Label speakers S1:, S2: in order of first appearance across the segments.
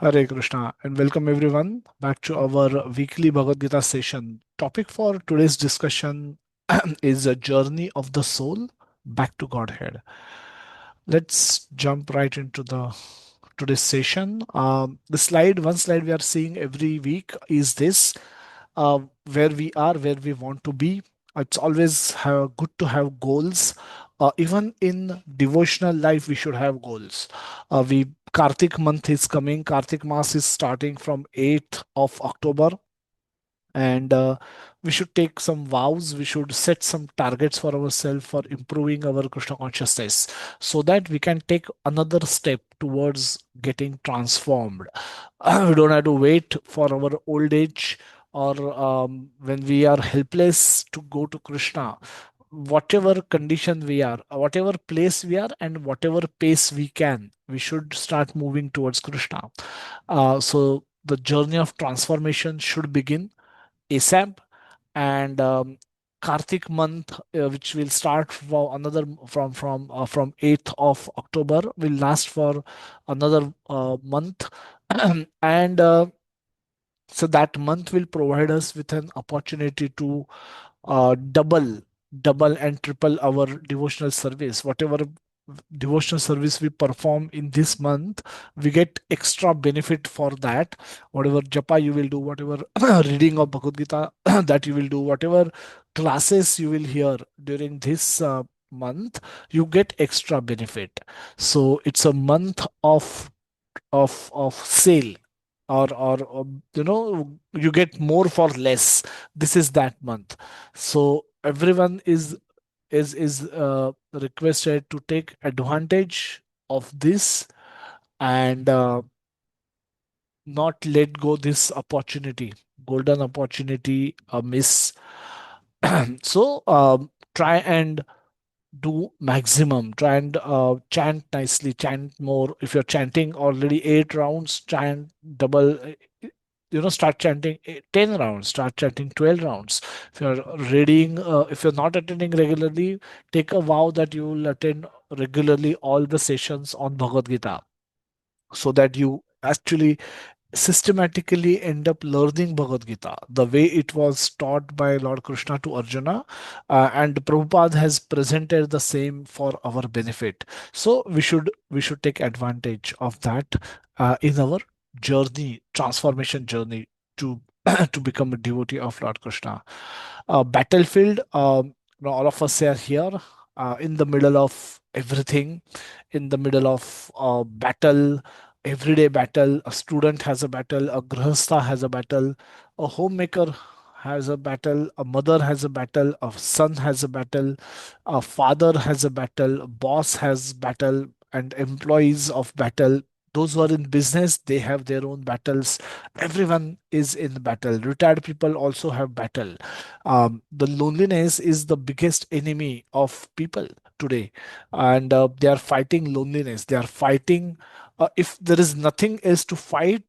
S1: Hare Krishna and welcome everyone back to our weekly Bhagavad Gita session. Topic for today's discussion is a journey of the soul back to Godhead. Let's jump right into the today's session. One slide we are seeing every week is this: where we are, where we want to be. It's always good to have goals. Even in devotional life, we should have goals. We Kartik month is coming. Kartik Mass is starting from 8th of October, and we should take some vows. We should set some targets for ourselves for improving our Krishna consciousness, so that we can take another step towards getting transformed. We don't have to wait for our old age or when we are helpless to go to Krishna. Whatever condition we are, whatever place we are, and whatever pace we can, we should start moving towards Krishna. So the journey of transformation should begin ASAP. And Kartik month, which will start for another from 8th of October, will last for another month, and so that month will provide us with an opportunity to double and triple our devotional service. Whatever devotional service we perform in this month, we get extra benefit for that. Whatever japa you will do, whatever reading of Bhagavad Gita that you will do, whatever classes you will hear during this month, you get extra benefit. So it's a month of sale, or you get more for less. This is that month. So everyone is requested to take advantage of this, and not let go this opportunity, golden opportunity, miss. So try and do maximum. Try and chant nicely, chant more. If you're chanting already 8 rounds, chant double. Start chanting 10 rounds, start chanting 12 rounds. If you're reading, if you're not attending regularly, take a vow that you will attend regularly all the sessions on Bhagavad Gita, so that you actually systematically end up learning Bhagavad Gita the way it was taught by Lord Krishna to Arjuna, and Prabhupada has presented the same for our benefit. So we should take advantage of that in our journey, transformation journey to to become a devotee of Lord Krishna. Battlefield. All of us are here in the middle of everything, in the middle of battle, everyday battle. A student has a battle, a grahastha has a battle, a homemaker has a battle, a mother has a battle, a son has a battle, a father has a battle, a boss has battle, and employees of battle. Those who are in business, they have their own battles. Everyone is in battle. Retired people also have battle. The loneliness is the biggest enemy of people today, and they are fighting loneliness. They are fighting. If there is nothing else to fight,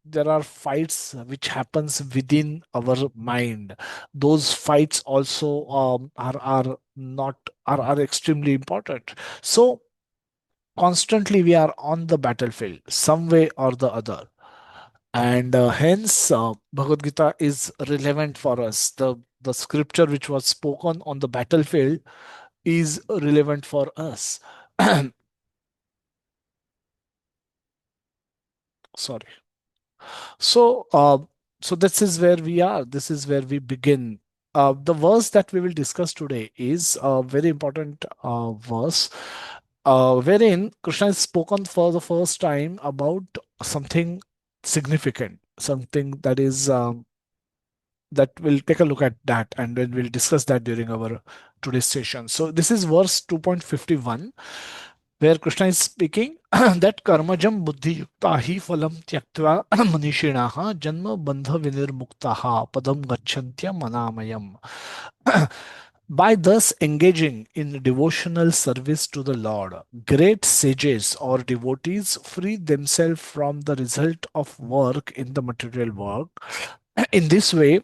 S1: there are fights which happens within our mind. Those fights also are not are extremely important. So constantly we are on the battlefield some way or the other, and hence Bhagavad Gita is relevant for us. The scripture which was spoken on the battlefield is relevant for us. Sorry. So, so this is where we are. This is where we begin. The verse that we will discuss today is a very important verse, wherein Krishna has spoken for the first time about something significant, something that is that we'll take a look at that, and then we'll discuss that during our today's session. So this is verse 2.51, where Krishna is speaking that karmajam buddhi yukta hi phalam tyaktva manishinaha janma bandha vinirmuktaha padam gacchantya manamayam. By thus engaging in devotional service to the Lord, great sages or devotees free themselves from the result of work in the material world. In this way,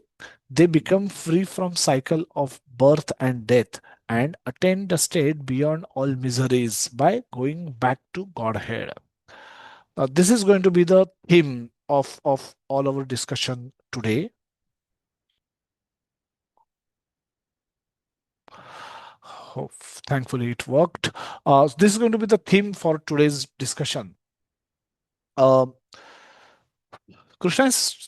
S1: they become free from cycle of birth and death, and attain the state beyond all miseries by going back to Godhead. This is going to be the theme of all our discussion today. Oh, thankfully, it worked. This is going to be the theme for today's discussion. Uh, Krishna is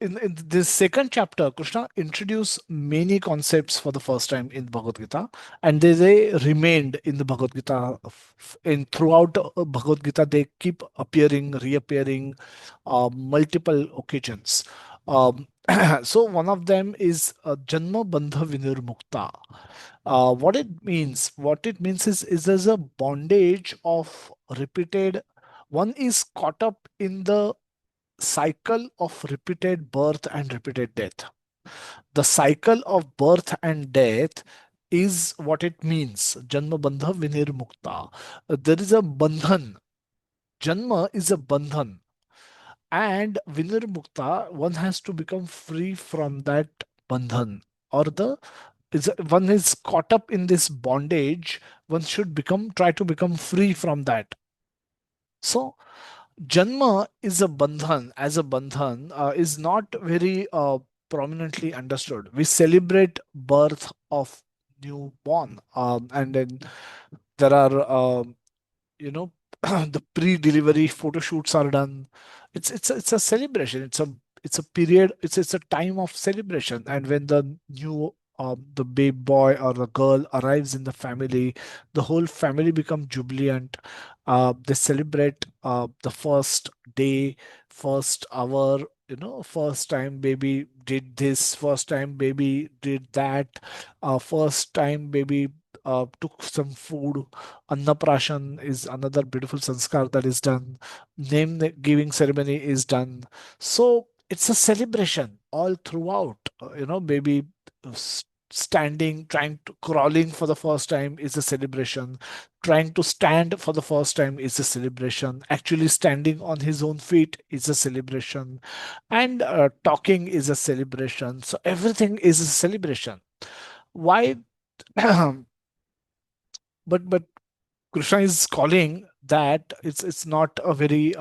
S1: in this second chapter, Krishna introduced many concepts for the first time in Bhagavad Gita, and they remained in the Bhagavad Gita. In throughout Bhagavad Gita, they keep appearing, reappearing, multiple occasions. Um, so one of them is Janma Bandha Vinirmukta. What it means is there's a bondage of repeated. One is caught up in the cycle of repeated birth and repeated death. The cycle of birth and death is what it means. Janma bandha vinirmukta. There is a bandhan. Janma is a bandhan. And vinirmukta, one has to become free from that bandhan. Or one is caught up in this bondage, one should try to become free from that. So Janma is a bandhan, as a bandhan, is not very prominently understood. We celebrate birth of newborn, and then there are, you know, the pre-delivery photo shoots are done. It's a celebration. It's a period. It's a time of celebration. And when the baby boy or the girl arrives in the family, the whole family become jubilant. They celebrate the first day, first hour. First time baby did this, first time baby did that, first time baby took some food. Annaprashan is another beautiful sanskar that is done. Name giving ceremony is done. So it's a celebration all throughout. Baby standing, trying to crawling for the first time is a celebration. Trying to stand for the first time is a celebration. Actually standing on his own feet is a celebration. And talking is a celebration. So everything is a celebration. Why? but Krishna is calling that it's not a very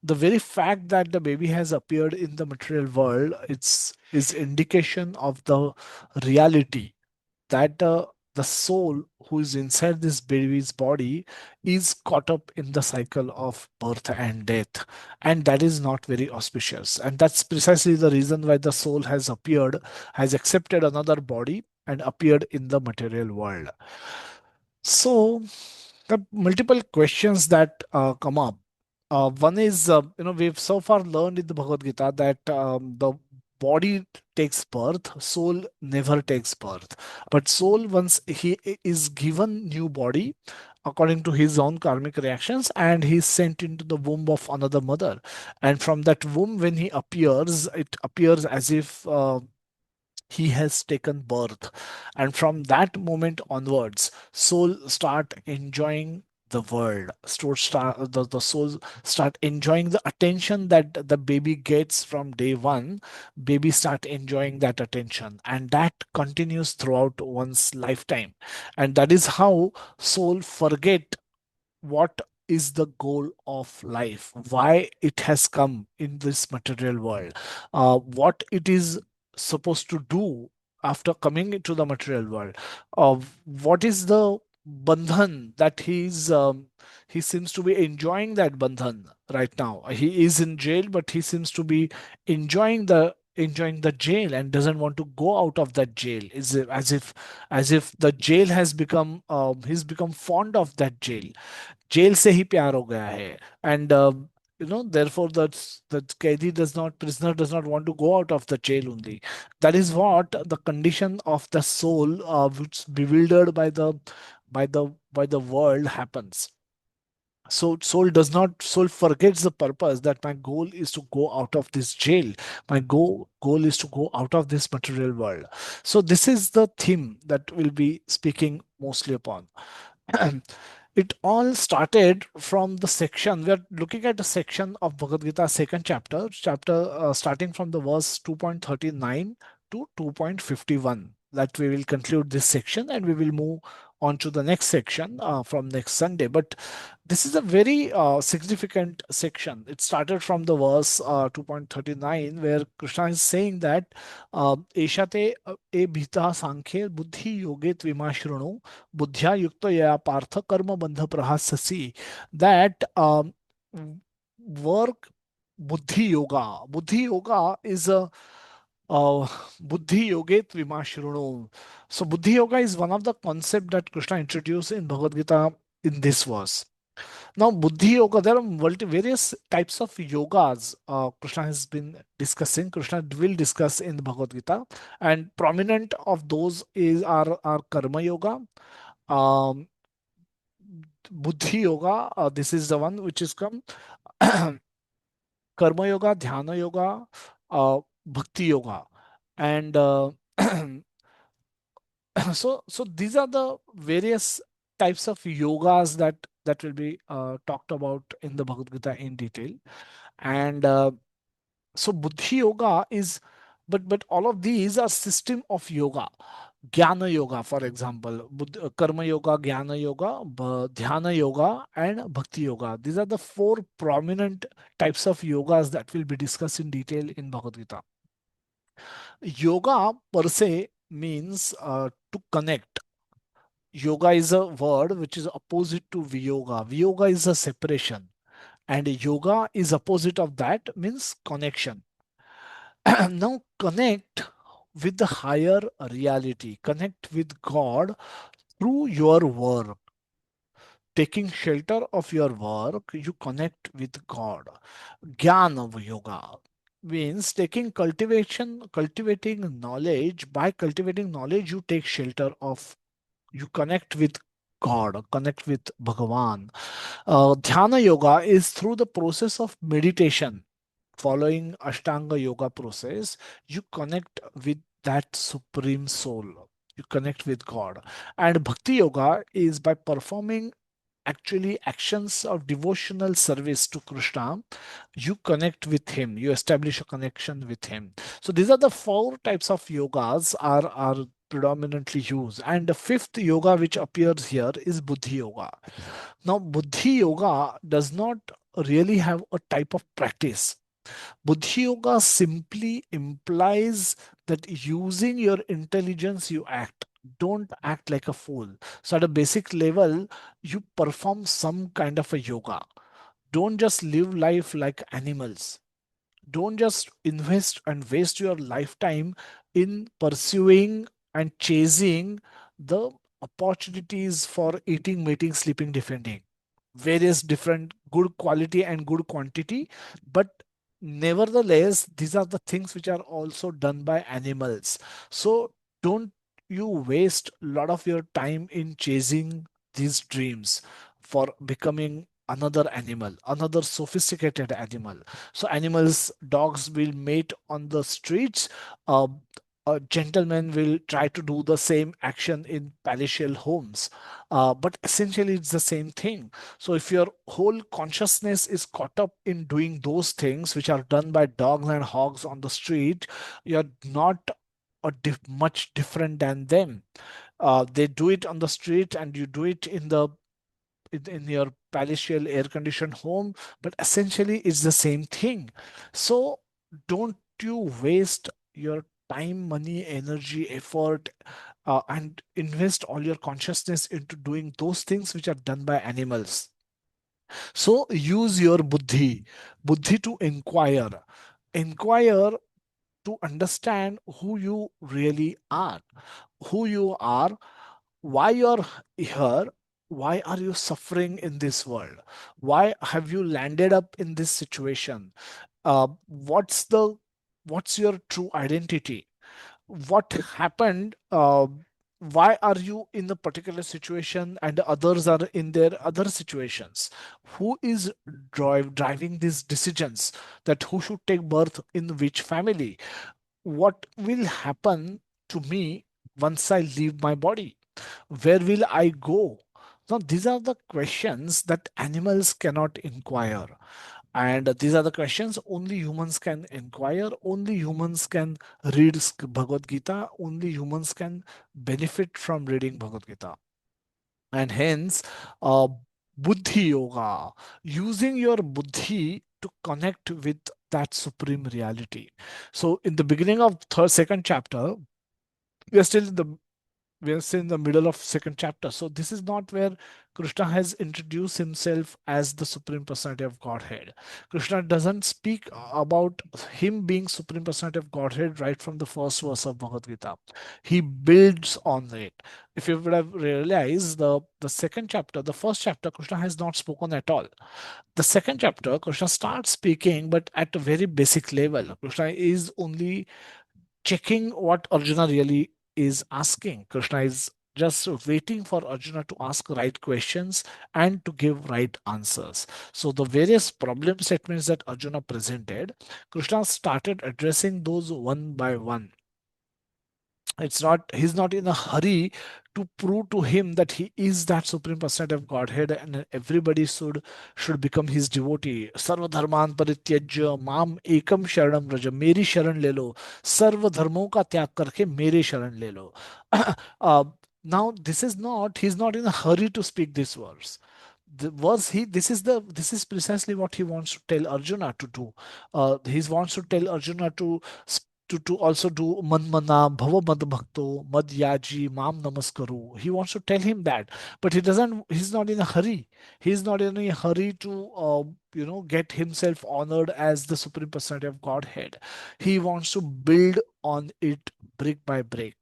S1: the very fact that the baby has appeared in the material world, it's is indication of the reality that the soul who is inside this baby's body is caught up in the cycle of birth and death, and that is not very auspicious. And that's precisely the reason why the soul has accepted another body and appeared in the material world. So the multiple questions that come up. One is, we've so far learned in the Bhagavad Gita that the body takes birth, soul never takes birth. But soul, once he is given new body, according to his own karmic reactions, and he's sent into the womb of another mother. And from that womb, when he appears, it appears as if he has taken birth. And from that moment onwards, soul start enjoying the world. The soul start enjoying the attention that the baby gets from day one. Baby start enjoying that attention, and that continues throughout one's lifetime. And that is how soul forget what is the goal of life, why it has come in this material world, what it is supposed to do after coming into the material world, what is the bandhan that he seems to be enjoying that bandhan right now. He is in jail, but he seems to be enjoying the jail and doesn't want to go out of that jail. Is as if the jail has become he's become fond of that jail. Jail से ही प्यार हो गया है. And therefore the kaidi does not prisoner does not want to go out of the jail only. That is what the condition of the soul, which is bewildered by the world, happens. So soul forgets the purpose, that my goal is to go out of this jail. My goal is to go out of this material world. So this is the theme that we'll be speaking mostly upon. It all started from the section. We are looking at the section of Bhagavad Gita, second chapter starting from the verse 2.39 to 2.51. That we will conclude this section and we will move on to the next section from next Sunday. But this is a very significant section. It started from the verse 2.39, where Krishna is saying that Eshate e bhita sankhye buddhi yoge tvimashruno buddhya yukta ya partha karma bandha prahasasi. That work buddhi yoga. Buddhi yoga is a buddhi yoget vimashruno. So buddhi yoga is one of the concept that Krishna introduced in Bhagavad Gita in this verse. Now, Buddhi Yoga, there are various types of yogas Krishna has been discussing. Krishna will discuss in the Bhagavad Gita, and prominent of those is are Karma Yoga, um, Buddhi Yoga. This is the one which is come Karma Yoga, Dhyana Yoga, Bhakti Yoga, and so these are the various types of yogas that will be talked about in the Bhagavad Gita in detail. And so Buddhi Yoga is, but all of these are system of yoga. Jnana Yoga, for example, Karma Yoga, Jnana Yoga, Dhyana Yoga, and Bhakti Yoga. These are the four prominent types of yogas that will be discussed in detail in Bhagavad Gita. Yoga per se means to connect. Yoga is a word which is opposite to Viyoga. Viyoga is a separation, and yoga is opposite of that, means connection. Now connect with the higher reality, connect with God through your work. Taking shelter of your work, you connect with God. Jnana yoga means cultivating knowledge. By cultivating knowledge, you take shelter of, you connect with God, connect with Bhagavan. Dhyana yoga is through the process of meditation. Following Ashtanga yoga process, you connect with that supreme soul. You connect with God. And Bhakti yoga is by performing actually actions of devotional service to Krishna, you connect with him, you establish a connection with him. So these are the four types of yogas are predominantly used. And the fifth yoga which appears here is Buddhi Yoga. Now, Buddhi Yoga does not really have a type of practice. Buddhi Yoga simply implies that using your intelligence, you act. Don't act like a fool. So, at a basic level, you perform some kind of a yoga. Don't just live life like animals. Don't just invest and waste your lifetime in pursuing and chasing the opportunities for eating, mating, sleeping, defending. Various different good quality and good quantity, but nevertheless, these are the things which are also done by animals. So don't you waste a lot of your time in chasing these dreams for becoming another animal, another sophisticated animal. So animals, dogs will mate on the streets. Uh, a gentleman will try to do the same action in palatial homes. But essentially, it's the same thing. So if your whole consciousness is caught up in doing those things which are done by dogs and hogs on the street, you're not much different than them. They do it on the street, and you do it in your palatial air conditioned home, but essentially it's the same thing. So don't you waste your time, money, energy, effort, and invest all your consciousness into doing those things which are done by animals. So use your buddhi to inquire to understand who you really are, who you are, why you're here, why are you suffering in this world, why have you landed up in this situation, what's your true identity, what happened, why are you in a particular situation and others are in their other situations, who is driving these decisions, that who should take birth in which family, what will happen to me once I leave my body, where will I go? Now, these are the questions that animals cannot inquire. And these are the questions only humans can inquire, only humans can read Bhagavad Gita, only humans can benefit from reading Bhagavad Gita. And hence, uh, buddhi yoga, using your buddhi to connect with that supreme reality. So in the beginning of third second chapter, we are still in the we are still in the middle of second chapter. So this is not where Krishna has introduced himself as the supreme personality of Godhead. Krishna doesn't speak about him being supreme personality of Godhead right from the first verse of Bhagavad Gita. He builds on it. If you would have realized, the second chapter, the first chapter, Krishna has not spoken at all. The second chapter, Krishna starts speaking, but at a very basic level. Krishna is only checking what Arjuna really is asking. Krishna is just waiting for Arjuna to ask right questions and to give right answers. So the various problem statements that Arjuna presented, Krishna started addressing those one by one. It's not, he's not in a hurry to prove to him that he is that supreme personality of Godhead and everybody should become his devotee. Sarva dharman परित्यज्य माम ekam sharanam raja, मेरी शरण ले लो, सर्व धर्मों का त्याग करके मेरे शरण ले लो. uh, Now this is not, he's not in a hurry to speak this verse. The verse, he this is precisely what he wants to tell Arjuna to do. He wants to tell Arjuna to to also do manmana bhava mad bhakto mad yaji mam namaskaru. He wants to tell him that, but he's not in a hurry. He's not in a hurry to get himself honored as the supreme personality of Godhead. He wants to build on it brick by brick.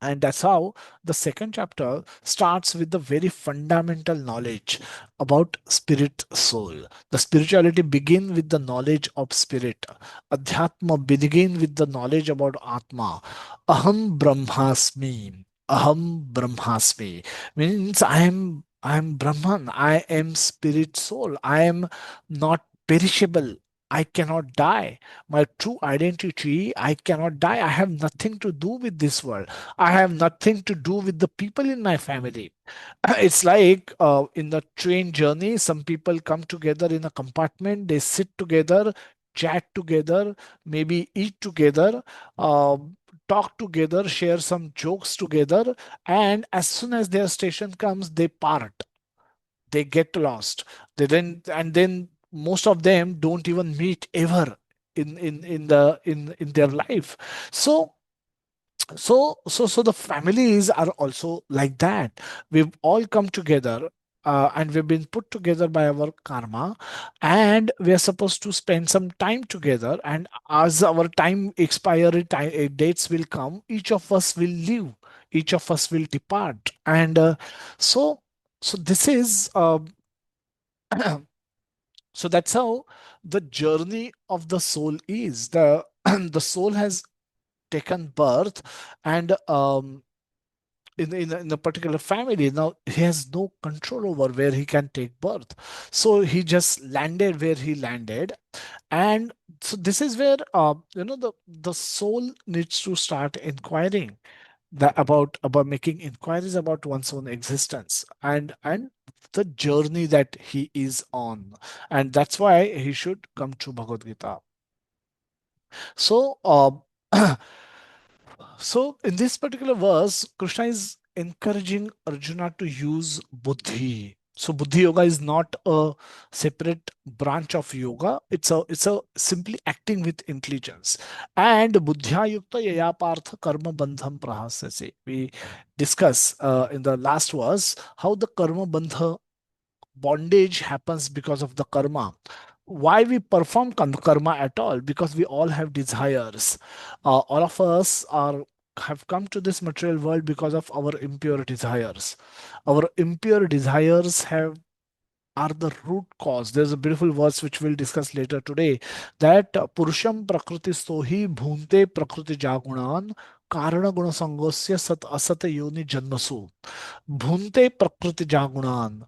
S1: And that's how the second chapter starts with the very fundamental knowledge about spirit soul. The spirituality begin with the knowledge of spirit. Adhyatma begin with the knowledge about Atma. Aham Brahmasmi. Aham Brahmasmi means I am Brahman. I am spirit soul. I am not perishable. I cannot die. My true identity, I cannot die. I have nothing to do with this world. I have nothing to do with the people in my family. It's like in the train journey, some people come together in a compartment, they sit together, chat together, maybe eat together, talk together, share some jokes together, and as soon as their station comes, they part, they get lost. They then and then most of them don't even meet ever in their life. So the families are also like that. We've all come together, and we've been put together by our karma, and we are supposed to spend some time together, and as our time expiry time dates will come, each of us will leave, each of us will depart. And so so this is so that's how the journey of the soul is. The the soul has taken birth, and in a particular family. Now he has no control over where he can take birth, so he just landed where he landed. And so this is where the soul needs to start inquiring about making inquiries about one's own existence, and the journey that he is on. And that's why he should come to Bhagavad Gita. So So, in this particular verse, Krishna is encouraging Arjuna to use buddhi. So, buddhi yoga is not a separate branch of yoga. It's a simply acting with intelligence. And buddhya yukta yaya partha karma bandham prahasase. We discuss in the last verse how the karma bandha bondage happens because of the karma. Why we perform karma at all? Because we all have desires. All of us are have come to this material world because of our impure desires. Our impure desires have are the root cause. There's a beautiful verse which we'll discuss later today, that Purusham Prakriti Sohi Bhunte Prakriti Jagunan Karana Guna Sangosya Sat Asata Yoni Janmasu. Bhunte Prakriti Jagunan.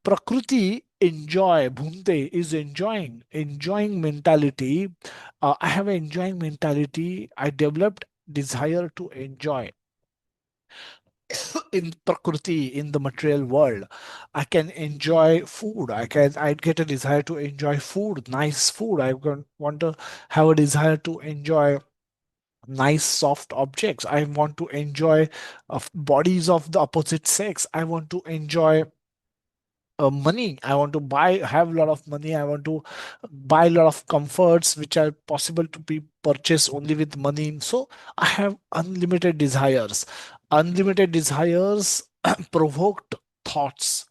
S1: Prakriti enjoy, Bhunte is enjoying mentality. I have an enjoying mentality. I developed desire to enjoy in prakriti, in the material world. I can enjoy food. I get a desire to enjoy food, nice food. Want to have a desire to enjoy nice soft objects. I want to enjoy bodies of the opposite sex. I want to enjoy money. I want to have a lot of money. I want to buy a lot of comforts which are possible to be purchased only with money. So I have unlimited desires. Unlimited desires provoked thoughts.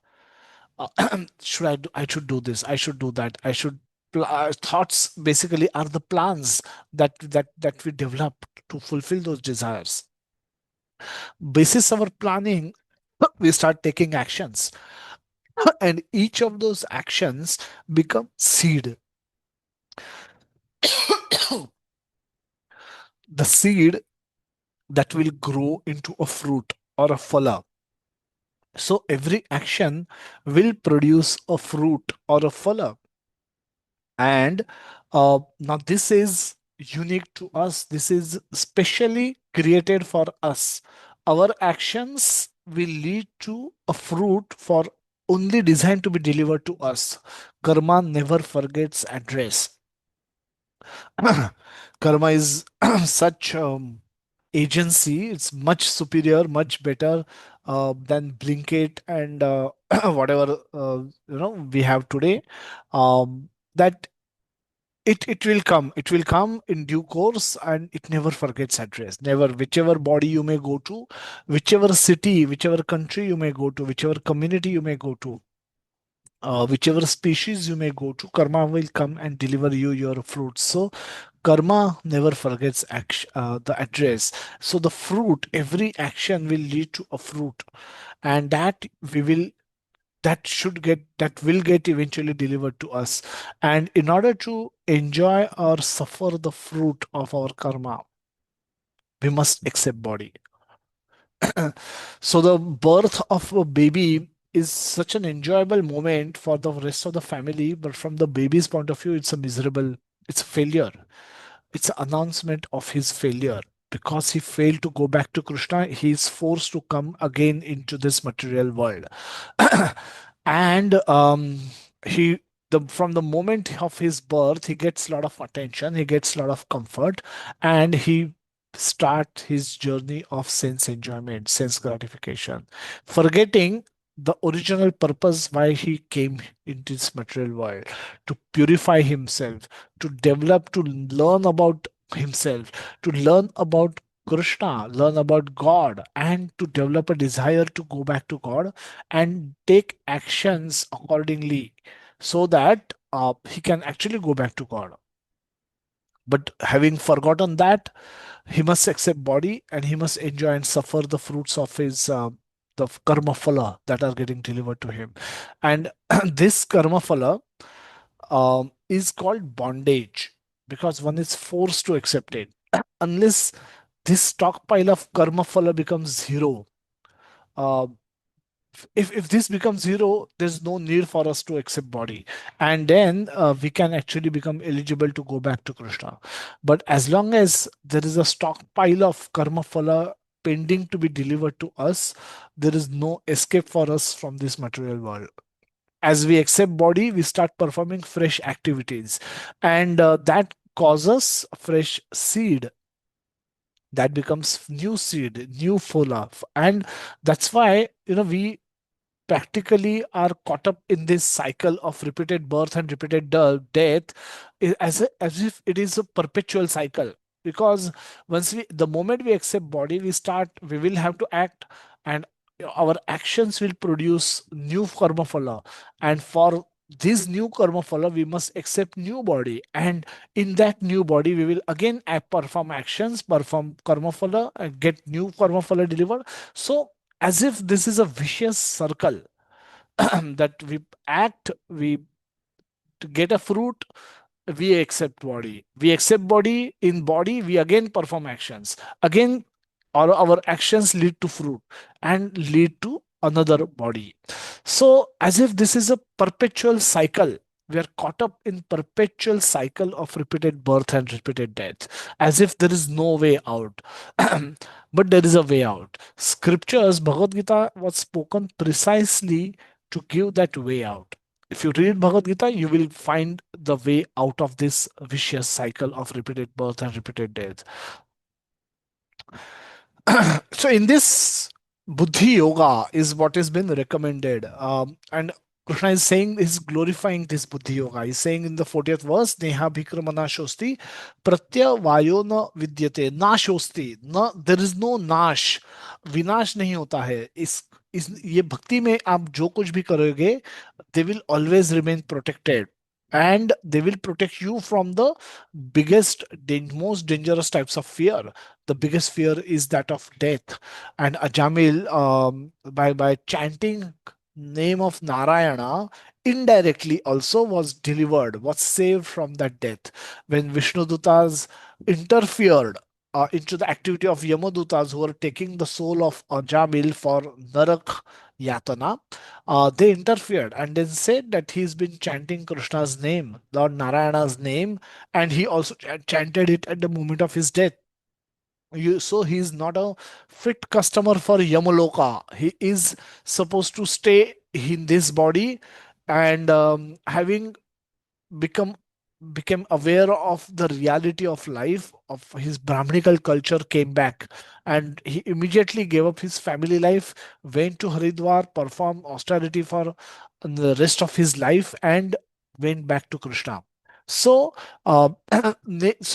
S1: Should I do? I should do this. I should do that. I should. Thoughts basically are the plans that we develop to fulfill those desires. Basis our planning, we start taking actions, and each of those actions become seed. The seed that will grow into a fruit or a phala. So every action will produce a fruit or a phala. And now this is unique to us. This is specially created for us. Our actions will lead to a fruit for only designed to be delivered to us. Karma never forgets address. Karma is such agency. It's much superior, much better than Blinkit and whatever we have today. That it will come. It will come in due course, and it never forgets address. Never, whichever body you may go to, whichever city, whichever country you may go to, whichever community you may go to, whichever species you may go to, karma will come and deliver you your fruits. So karma never forgets the address. So the fruit, every action will lead to a fruit, and that will get eventually delivered to us. And in order to enjoy or suffer the fruit of our karma, we must accept body. So the birth of a baby is such an enjoyable moment for the rest of the family, but from the baby's point of view, it's a failure. It's an announcement of his failure. Because he failed to go back to Krishna, he is forced to come again into this material world. And he from the moment of his birth, he gets a lot of attention, he gets a lot of comfort, and he start his journey of sense enjoyment, sense gratification, forgetting the original purpose why he came into this material world, to purify himself, to develop, to learn about himself, to learn about Krishna, learn about God, and to develop a desire to go back to God and take actions accordingly, so that he can actually go back to God. But having forgotten that, he must accept body, and he must enjoy and suffer the fruits of his the karma phala that are getting delivered to him. And this karma phala is called bondage, because one is forced to accept it. Unless this stockpile of karma phala becomes zero, uh, if this becomes zero, there's no need for us to accept body, and then we can actually become eligible to go back to Krishna. But as long as there is a stockpile of karma phala pending to be delivered to us, there is no escape for us from this material world. As we accept body, we start performing fresh activities, and that causes fresh seed, that becomes new seed, new phala. And that's why we practically are caught up in this cycle of repeated birth and repeated death, as if it is a perpetual cycle. Because the moment we accept body, we will have to act, and our actions will produce new karma phala. And for this new karma phala, we must accept new body, and in that new body we will again perform actions, perform karma phala, and get new karma phala delivered. So as if this is a vicious circle, that we act, we to get a fruit, we accept body, we accept body, in body we again perform actions, again our actions lead to fruit and lead to another body. So as if this is a perpetual cycle, we are caught up in perpetual cycle of repeated birth and repeated death, as if there is no way out. But there is a way out. Scriptures, Bhagavad Gita was spoken precisely to give that way out. If you read Bhagavad Gita, you will find the way out of this vicious cycle of repeated birth and repeated death. So in this buddhi yoga is what has been recommended, and Krishna is saying, he's glorifying this buddhi yoga. He's saying in the 40th verse, neha bhikramana shosti pratya vayo na vidyate na shosti na, there is no nash, विनाश नहीं होता है इस ये भक्ति में आप जो कुछ भी करोगे, they will always remain protected, and they will protect you from the biggest most dangerous types of fear. The biggest fear is that of death. And Ajamil, by chanting name of Narayana, indirectly also was delivered, was saved from that death. When Vishnu Dutas interfered into the activity of Yamadutas who were taking the soul of Ajamil for Narak Yatana, they interfered and then said that he's been chanting Krishna's name, Lord Narayana's name, and he also chanted it at the moment of his death. So he's not a fit customer for Yamaloka. He is supposed to stay in this body, and having become became aware of the reality of life of his brahminical culture, came back, and he immediately gave up his family life, went to Haridwar, performed austerity for the rest of his life, and went back to Krishna. So so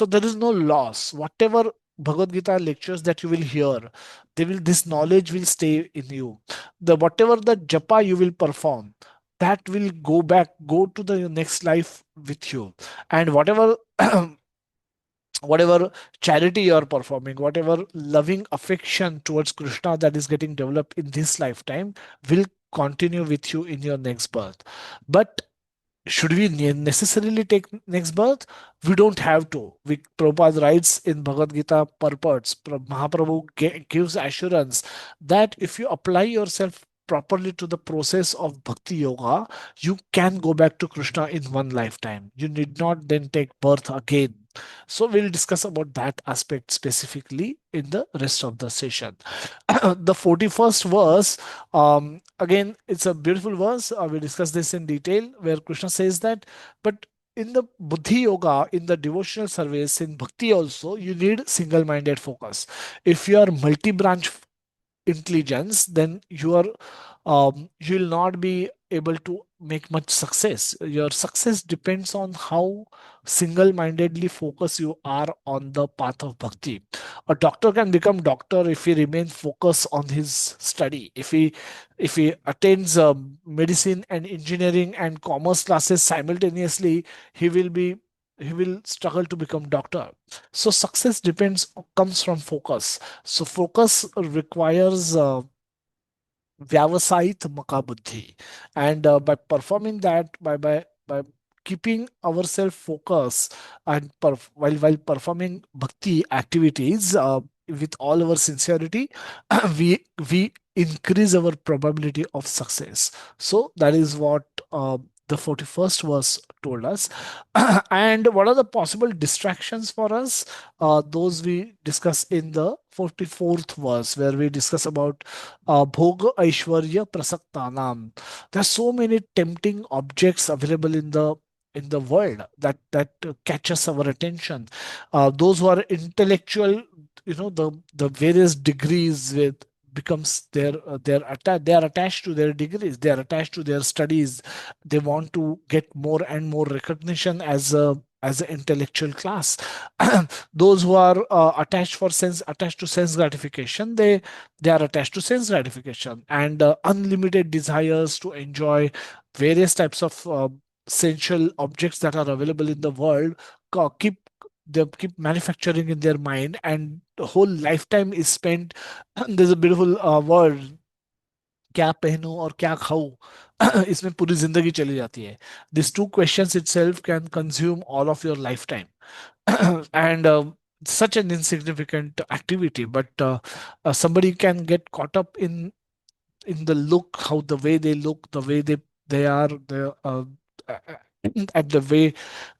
S1: there is no loss. Whatever Bhagavad Gita lectures that you will hear, they will this knowledge will stay in you. The whatever the japa you will perform, that will go to the next life with you. And whatever whatever charity you are performing, whatever loving affection towards Krishna that is getting developed in this lifetime, will continue with you in your next birth. But should we necessarily take next birth? We don't have to. Prabhupada writes in Bhagavad Gita purports, Mahaprabhu gives assurance that if you apply yourself properly to the process of bhakti yoga, you can go back to Krishna in one lifetime. You need not then take birth again. So we'll discuss about that aspect specifically in the rest of the session. The 41st verse, again, it's a beautiful verse. We discussed this in detail, where Krishna says that, but in the buddhi yoga, in the devotional service, in bhakti also, you need single-minded focus. If you are multi-branch intelligence, then you will not be able to make much success. Your success depends on how single-mindedly focused you are on the path of bhakti. A doctor can become doctor if he remains focused on his study. If he attends medicine and engineering and commerce classes simultaneously, he will be he will struggle to become doctor. So success depends comes from focus. So focus requires vyavasait makabuddhi, and by performing that, by keeping ourselves focused, and while performing bhakti activities with all our sincerity, we increase our probability of success. So that is what the 41st verse told us. And what are the possible distractions for us? Those we discuss in the 44th verse, where we discuss about bhoga aishwarya prasaktanam. There are so many tempting objects available in the world that catches our attention. Those who are intellectual, the various degrees with becomes they are attached to their degrees, they are attached to their studies. They want to get more and more recognition as an intellectual class. Those who are attached to sense gratification, they are attached to sense gratification, and unlimited desires to enjoy various types of sensual objects that are available in the world, keep they keep manufacturing in their mind, and the whole lifetime is spent. There's a beautiful word, क्या पहनूं और क्या खाऊं, इसमें पूरी जिंदगी चली जाती है. These two questions itself can consume all of your lifetime. And such an insignificant activity, but somebody can get caught up in the look, how the way they look, the way they are, at the way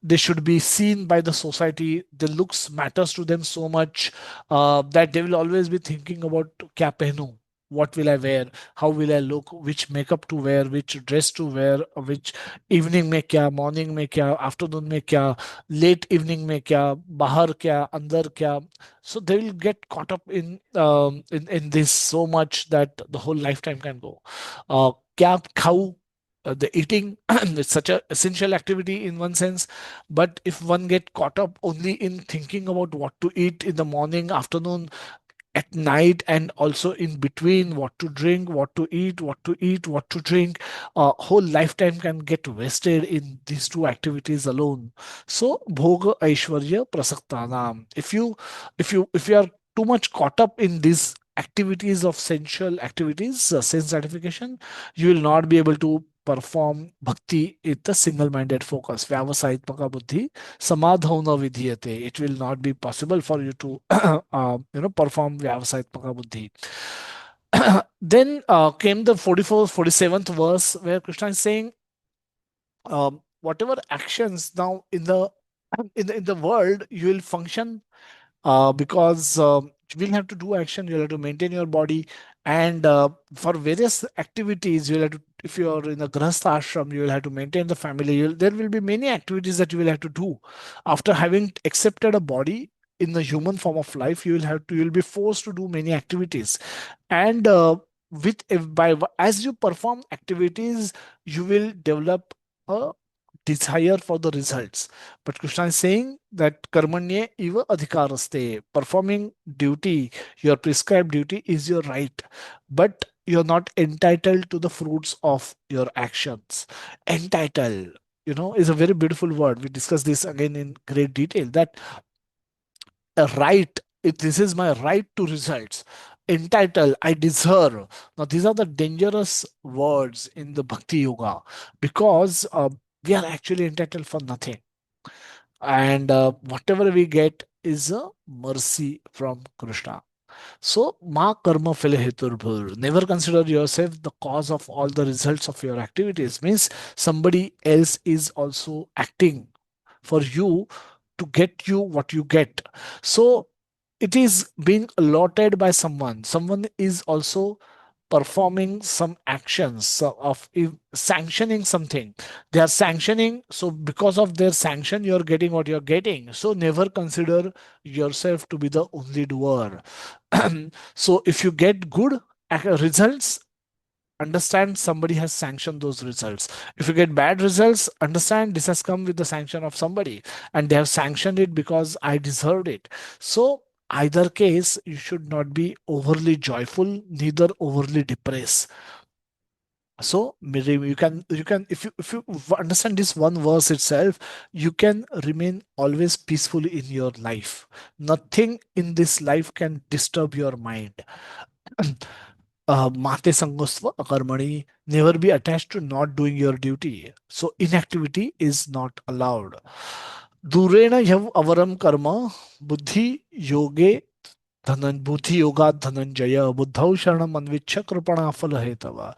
S1: they should be seen by the society. The looks matters to them so much that they will always be thinking about kya pehnu. what will I wear, how will I look, which makeup to wear, which dress to wear, which evening में क्या, morning में क्या, afternoon में क्या, late evening में क्या, बाहर क्या, अंदर क्या. So they will get caught up in this so much that the whole lifetime can go. क्या खाऊं, the eating is such a essential activity in one sense, but if one get caught up only in thinking about what to eat in the morning, afternoon, at night, and also in between, what to drink, what to eat, what to drink, whole lifetime can get wasted in these two activities alone. So bhoga aishwarya prasaktanam, if you are too much caught up in these activities of sensual activities, sense satisfaction, you will not be able to perform bhakti with a single-minded focus. Vyavasayitmaka buddhi samadhauna vidhiyate. It will not be possible for you to perform vyavasayitmaka buddhi. Then came the 44th, 47th verse where Krishna is saying, whatever actions now in the world you will function, because you will have to do action, you'll have to maintain your body, and for various activities you'll have to, if you are in a grahastha ashram, you will have to maintain the family. There will be many activities that you will have to do. After having accepted a body in the human form of life, you will be forced to do many activities. And with if by as you perform activities, you will develop a desire for the results. But Krishna is saying that karmanye eva adhikaraste, performing duty, your prescribed duty is your right, but you're not entitled to the fruits of your actions. Entitled, is a very beautiful word. We discussed this again in great detail, that a right, this is my right to results. Entitled, I deserve. Now these are the dangerous words in the bhakti yoga, because we are actually entitled for nothing, and whatever we get is a mercy from Krishna. So, ma karma phale heturbhur. Never consider yourself the cause of all the results of your activities. Means somebody else is also acting for you to get you what you get. So it is being allotted by someone. Someone is also performing some actions, of sanctioning something. They are sanctioning, so because of their sanction you're getting what you're getting. So never consider yourself to be the only doer. So if you get good results, understand somebody has sanctioned those results. If you get bad results, understand this has come with the sanction of somebody, and they have sanctioned it because I deserved it. So either case, you should not be overly joyful, neither overly depressed. So Miriam, you can if you understand this one verse itself, you can remain always peaceful in your life. Nothing in this life can disturb your mind. Mate sangosva akarmani, never be attached to not doing your duty. So inactivity is not allowed. Durena yav avaram karma buddhi yoge buddhi yoga dhananjaya buddhau sharanam anvichya kripana phala hetava.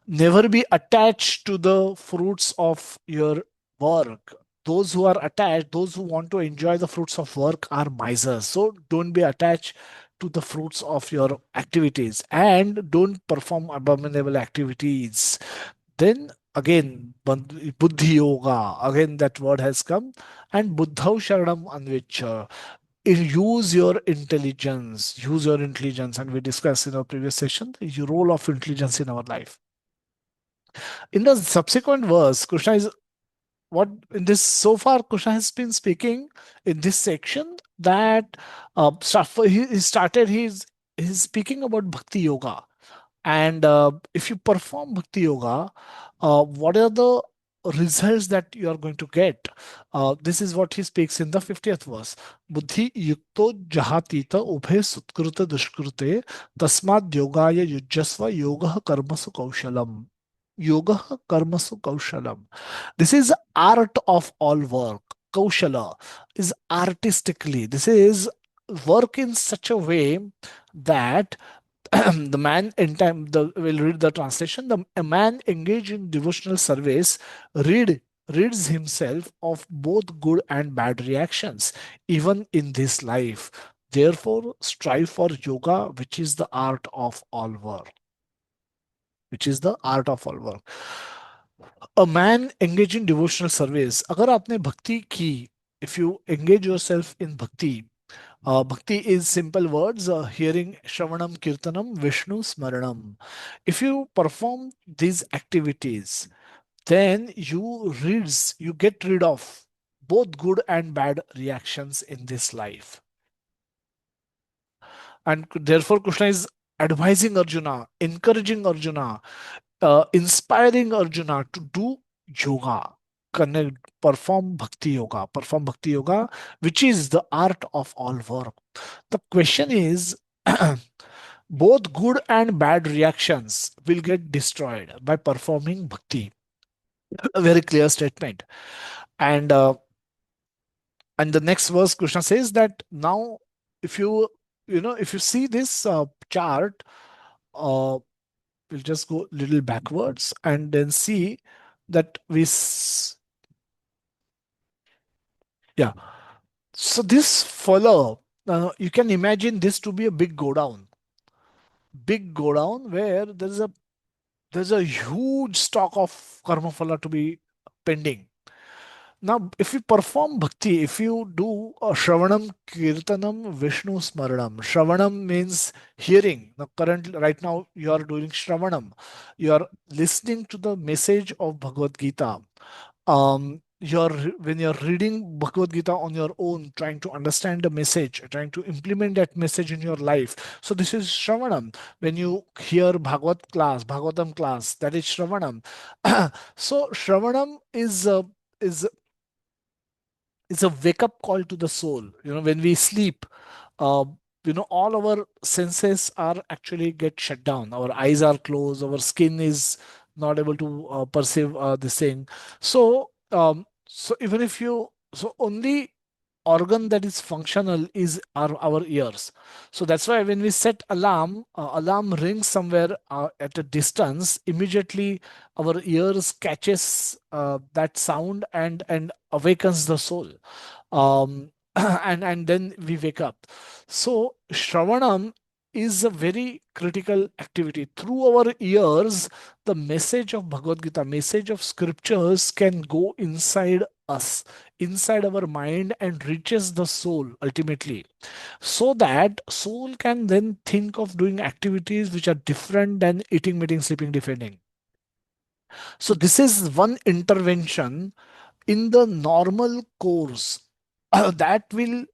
S1: Never be attached to the fruits of your work. Those who are attached, those who want to enjoy the fruits of work are misers. So don't be attached to the fruits of your activities, and don't perform abominable activities. Then again, buddhi yoga, again that word has come, and buddhau sharanam anvichya. Use your intelligence, and we discussed in our previous session the role of intelligence in our life. In the subsequent verse, Krishna is what in this so far Krishna has been speaking in this section, that he started he's speaking about bhakti yoga. And if you perform bhakti yoga, what are the results that you are going to get? This is what he speaks in the 50th verse. Buddhi yukto jahatita ubhe sutkruta dushkrute tasmad yogaya yujjasva yoga karmasu kaushalam. Yoga karmasu kaushalam. This is art of all work. Kaushala is artistically. This is work in such a way that the man in time, we'll read the translation. A man engaged in devotional service rids himself of both good and bad reactions, even in this life. Therefore, strive for yoga, which is the art of all work. Which is the art of all work. A man engaged in devotional service. अगर आपने भक्ति की, if you engage yourself in bhakti, bhakti is simple words, hearing, shravanam, kirtanam, Vishnu smaranam. If you perform these activities, then you get rid of both good and bad reactions in this life. And therefore, Krishna is advising Arjuna, encouraging Arjuna, inspiring Arjuna to do yoga, connect, perform bhakti yoga, which is the art of all work. The question is, both good and bad reactions will get destroyed by performing bhakti. A very clear statement. And and the next verse, Krishna says that now, if if you see this chart, uh, we'll just go a little backwards and then see that yeah. So this follow, you can imagine this to be a big go down where there's a huge stock of karma phala to be pending. Now, if you perform bhakti, if you do Shravanam, Kirtanam, Vishnu Smaranam, Shravanam means hearing. Now, right now, you are doing Shravanam. You are listening to the message of Bhagavad Gita. When you're reading Bhagavad Gita on your own, trying to understand the message, trying to implement that message in your life. So this is Shravanam. When you hear Bhagavatam class, that is Shravanam. So Shravanam is it's a wake up call to the soul. When we sleep, uh, all our senses are actually get shut down. Our eyes are closed, our skin is not able to perceive this thing. So even if you so only organ that is functional is our ears. So that's why when we set alarm rings somewhere at a distance, immediately our ears catches that sound and awakens the soul. And then we wake up. So Shravanam is a very critical activity. Through our ears, the message of Bhagavad Gita, message of scriptures can go inside us, inside our mind, and reaches the soul ultimately, so that soul can then think of doing activities which are different than eating, meeting, sleeping, defending. So this is one intervention in the normal course that will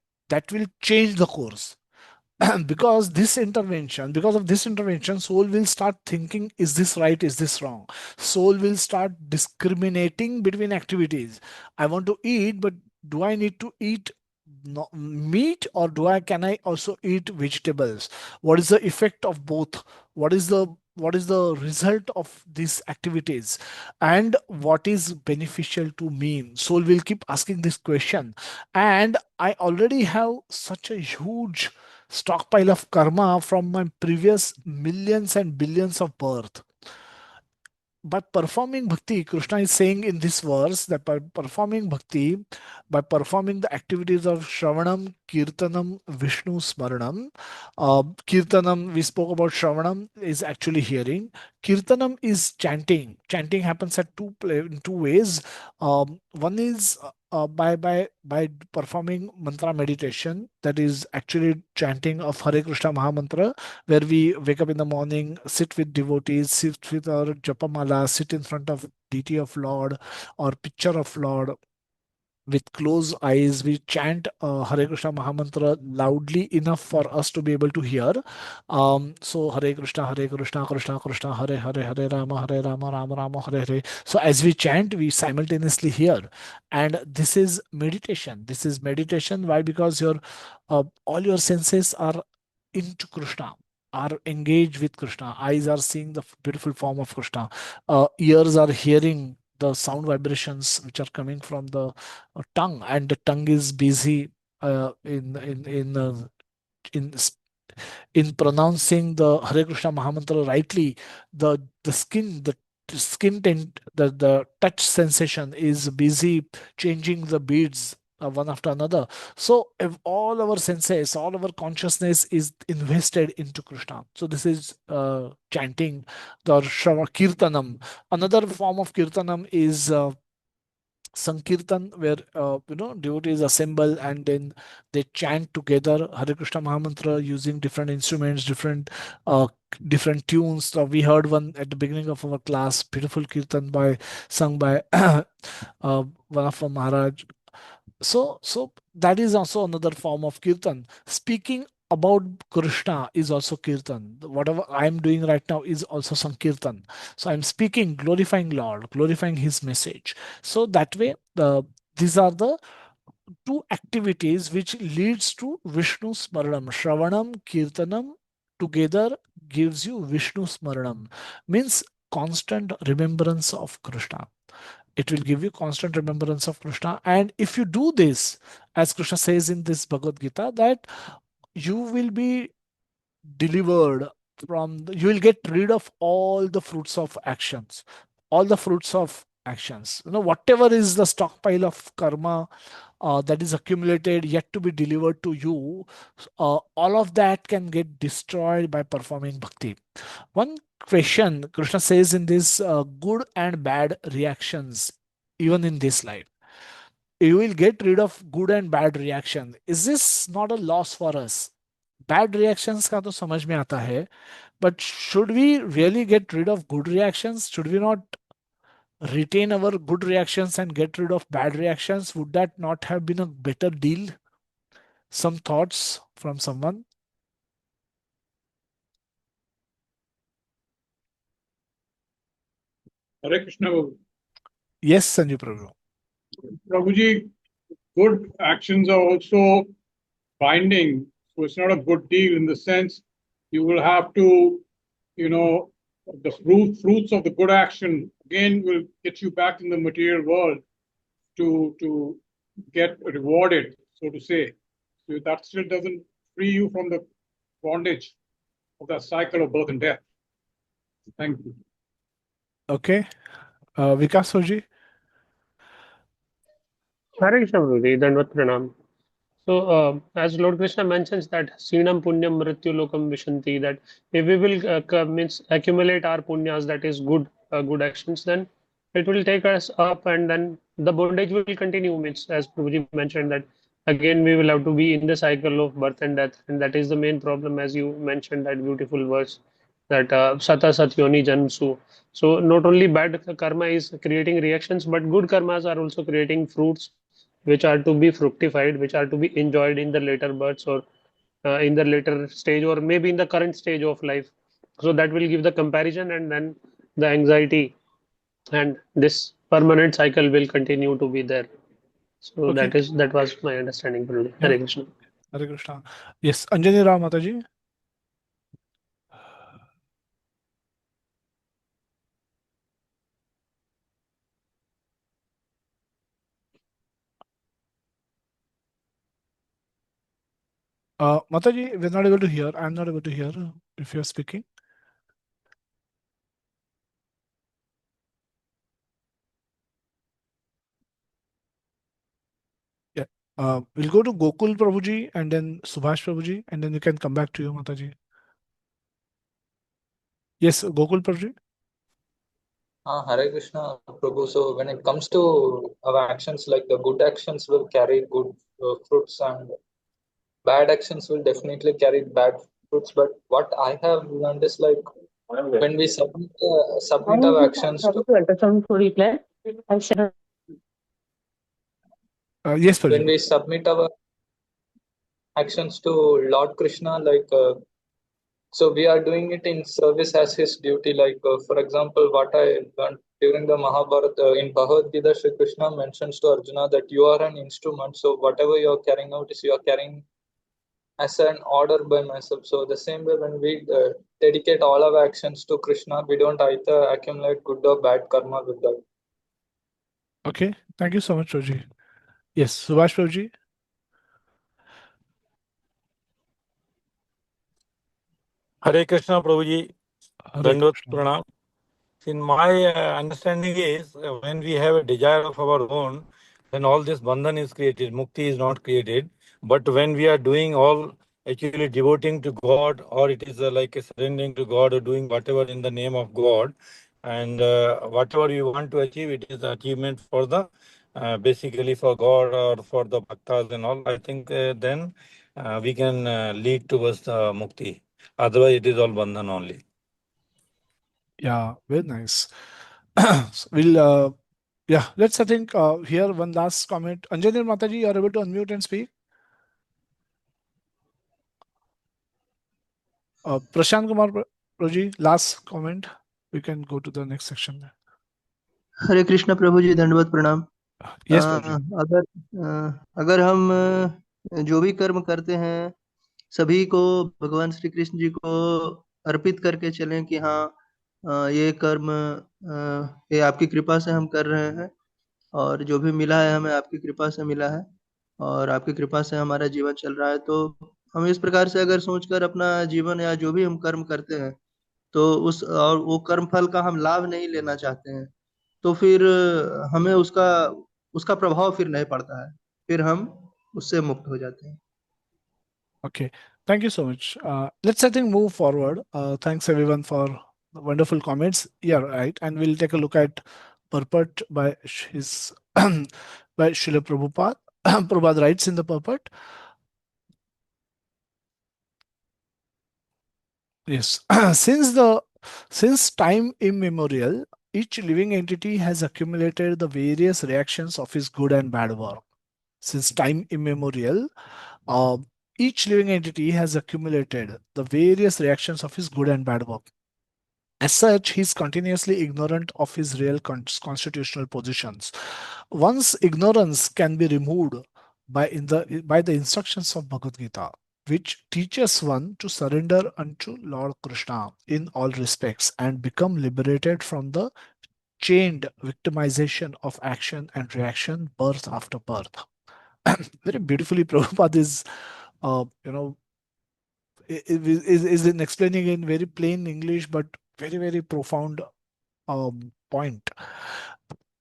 S1: change the course. Because of this intervention, soul will start thinking, is this right, is this wrong? Soul will start discriminating between activities. I want to eat, but do I need to eat meat, or can I also eat vegetables? What is the effect of both? What is the result of these activities, and what is beneficial to me? Soul will keep asking this question. And I already have such a huge stockpile of karma from my previous millions and billions of birth. By performing bhakti, Krishna is saying in this verse that by performing bhakti, by performing the activities of Shravanam, Kirtanam, Vishnu Smaranam, Kirtanam, we spoke about Shravanam, is actually hearing. Kirtanam is chanting. Chanting happens in two ways. One is by performing mantra meditation, that is actually chanting of Hare Krishna Mahamantra, where we wake up in the morning, sit with devotees, sit with our japamala, sit in front of deity of Lord or picture of Lord with closed eyes. We chant Hare Krishna Mahamantra loudly enough for us to be able to hear. So Hare Krishna, Krishna Krishna, Hare Hare, Hare Rama, Rama Rama, Hare Hare. So as we chant, we simultaneously hear, and this is meditation. This is meditation. Why? Because your all your senses are into Krishna, are engaged with Krishna. Eyes are seeing the beautiful form of Krishna. Ears are hearing the sound vibrations which are coming from the tongue, and the tongue is busy in in pronouncing the Hare Krishna Mahamantra rightly. The skin tint, the touch sensation is busy changing the beats one after another. So if all our senses, all our consciousness is invested into Krishna. So this is chanting the Shava Kirtanam. Another form of Kirtanam is Sankirtan, where devotees assemble and then they chant together Hare Krishna Mahamantra using different instruments, uh, different tunes. We heard one at the beginning of our class, beautiful kirtan sung by one of our Maharaj. So that is also another form of kirtan. Speaking about Krishna is also kirtan. Whatever I am doing right now is also sankirtan. So I'm speaking, glorifying Lord, glorifying His message. So that way, these are the two activities which leads to Vishnu Smaranam. Shravanam, Kirtanam together gives you Vishnu Smaranam. Means constant remembrance of Krishna. It will give you constant remembrance of Krishna. And if you do this, as Krishna says in this Bhagavad Gita, that you will be delivered you will get rid of all the fruits of actions, all the fruits of actions. Whatever is the stockpile of karma that is accumulated yet to be delivered to you, all of that can get destroyed by performing bhakti. One question Krishna says in this good and bad reactions, even in this life. You will get rid of good and bad reaction. Is this not a loss for us? Bad reactions का तो समझ में आता है, but should we really get rid of good reactions? Should we not retain our good reactions and get rid of bad reactions? Would that not have been a better deal? Some thoughts from someone?
S2: Hare Krishna.
S1: Yes, Sanjay Prabhu.
S2: Prabhuji, good actions are also binding. So it's not a good deal in the sense you will have to, the fruits of the good action again will get you back in the material world to get rewarded, so to say. So that still doesn't free you from the bondage of that cycle of birth and death. Thank you.
S1: Okay. Vikas Soji?
S3: Hare Krishna Guruji, Dandavat Pranam. So, as Lord Krishna mentions that Sinam Punyam Mrityu Lokam Vishanti, that if we will means accumulate our punyas, that is good actions, then it will take us up, and then the bondage will continue. Means, as Prabhuji mentioned, that again we will have to be in the cycle of birth and death, and that is the main problem, as you mentioned that beautiful verse that Sata Satyoni Jansu. So, not only bad karma is creating reactions, but good karmas are also creating fruits which are to be fructified, which are to be enjoyed in the later births or in the later stage or maybe in the current stage of life. So that will give the comparison and then the anxiety and this permanent cycle will continue to be there. So
S1: Okay.
S3: that was my understanding.
S1: Yeah.
S3: Hare Krishna.
S1: Hare Krishna. Yes, Anjani Ram Mataji. Mataji, we're not able to hear. I'm not able to hear if you're speaking. Yeah. We'll go to Gokul Prabhuji and then Subhash Prabhuji, and then we can come back to you, Mataji. Yes, Gokul Prabhuji.
S4: Hare Krishna, Prabhu. So when it comes to our actions, like the good actions will carry good fruits, and bad actions will definitely carry bad fruits. But what I have learned is like when we submit our actions to
S1: Yes,
S4: when
S1: Prabhuji.
S4: we submit our actions to Lord Krishna, like so we are doing it in service as his duty. Like for example, what I learned during the Mahabharata in Bhagavad Gita, Shri Krishna mentions to Arjuna that you are an instrument. So whatever you are carrying out is you are carrying as an order by myself. So the same way when we dedicate all our actions to Krishna, we don't either accumulate good or bad karma with that.
S1: Okay. Thank you so much, Prabhuji. Yes, Subhash Prabhuji.
S5: Hare Krishna Prabhuji,
S1: Hare
S5: Dandavat
S1: Krishna.
S5: Pranam. In my understanding is when we have a desire of our own, then all this bandhan is created. Mukti is not created. But when we are doing all actually devoting to God, or it is like a surrendering to God, or doing whatever in the name of God, and whatever you want to achieve, it is the achievement for the basically for God or for the bhaktas and all. I think then we can lead towards the mukti. Otherwise, it is all bandhan only.
S1: Yeah, very nice. So yeah, let's, I think, here one last comment. Anjali Mataji, you are able to unmute and speak. Prashant Kumar Proji, last comment. We can go to the next section.
S6: हरे कृष्ण प्रभु जी, दंडवत प्रणाम।
S1: Yes, Proji.
S6: अगर हम जो भी कर्म करते हैं सभी को भगवान श्री कृष्ण जी को अर्पित करके चलें कि हाँ ये कर्म ये आपकी कृपा से हम कर रहे हैं और जो भी मिला है हमें आपकी कृपा से मिला है और आपकी कृपा से हमारा जीवन चल रहा है। तो हम इस प्रकार से अगर सोचकर अपना जीवन या जो भी हम कर्म करते हैं तो उस और वो कर्म फल का हम लाभ नहीं लेना चाहते हैं तो फिर हमें उसका उसका प्रभाव फिर नहीं पड़ता है, फिर हम उससे मुक्त हो जाते हैं।
S1: Okay, thank you so much. Let's, I think, move forward. Thanks everyone for the wonderful comments. Yeah, right. And we'll take a look at purport by his by Srila Prabhupada. Prabhupada writes in the purport. Yes, since time immemorial, each living entity has accumulated the various reactions of his good and bad work. Since time immemorial, uh, each living entity has accumulated the various reactions of his good and bad work. As such, he is continuously ignorant of his real constitutional positions. Once ignorance can be removed by the instructions of Bhagavad Gita, which teaches one to surrender unto Lord Krishna in all respects and become liberated from the chained victimization of action and reaction, birth after birth. Very beautifully, Prabhupada is, is in explaining in very plain English, but very, very profound point.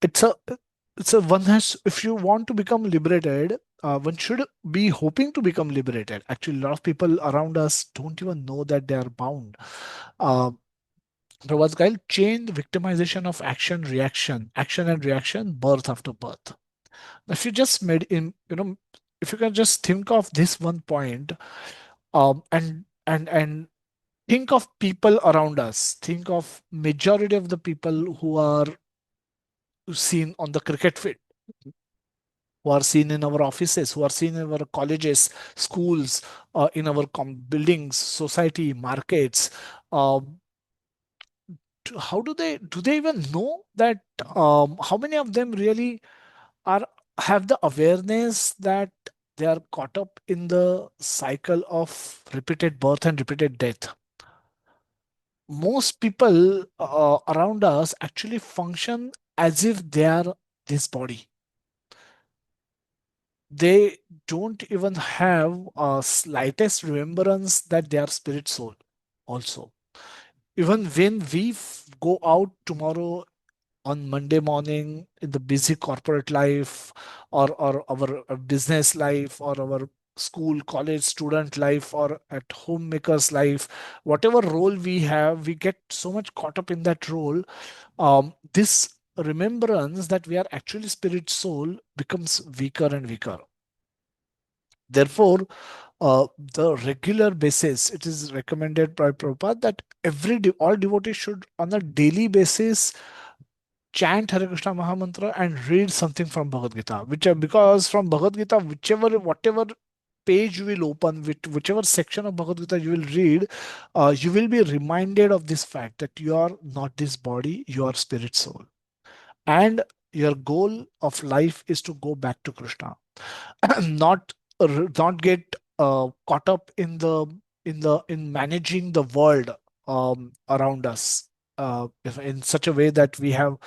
S1: It's a one has, if you want to become liberated, one should be hoping to become liberated. Actually, a lot of people around us don't even know that they are bound. Uh, Prabhupada's guide, chain victimization of action and reaction, birth after birth. If you just made in, if you can just think of this one point, and think of people around us. Think of majority of the people who are seen on the cricket field, who are seen in our offices, who are seen in our colleges, schools, in our buildings, society, markets. Um, how do they even know that? How many of them really are have the awareness that they are caught up in the cycle of repeated birth and repeated death? Most people around us actually function as if they are this body. They don't even have a slightest remembrance that they are spirit soul also. Even when we go out tomorrow on Monday morning in the busy corporate life, or our business life, or our school, college student life, or at homemaker's life, whatever role we have, we get so much caught up in that role. This remembrance that we are actually spirit soul becomes weaker and weaker. Therefore, the regular basis, it is recommended by Prabhupada that all devotees should on a daily basis chant Hare Krishna Mahamantra and read something from Bhagavad Gita. Because from Bhagavad Gita, whatever page you will open, whichever section of Bhagavad Gita you will read, you will be reminded of this fact that you are not this body, you are spirit soul. And your goal of life is to go back to Krishna. not not get caught up in managing the world around us, in such a way that we have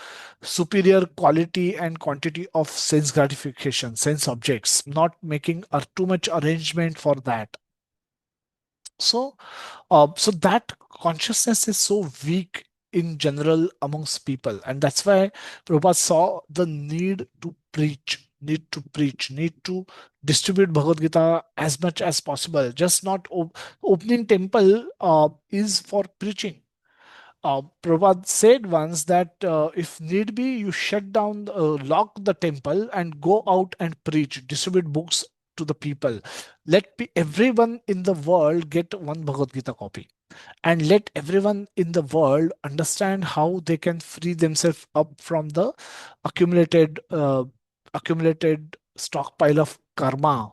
S1: superior quality and quantity of sense gratification, sense objects, not making too much arrangement for that. So that consciousness is so weak in general amongst people, and that's why Prabhupada saw the need to preach. need to preach, need to distribute Bhagavad Gita as much as possible. Just not opening temple is for preaching. Prabhupada said once that if need be, you shut down, lock the temple and go out and preach, distribute books to the people. Everyone in the world get one Bhagavad Gita copy, and let everyone in the world understand how they can free themselves up from the accumulated accumulated stockpile of karma,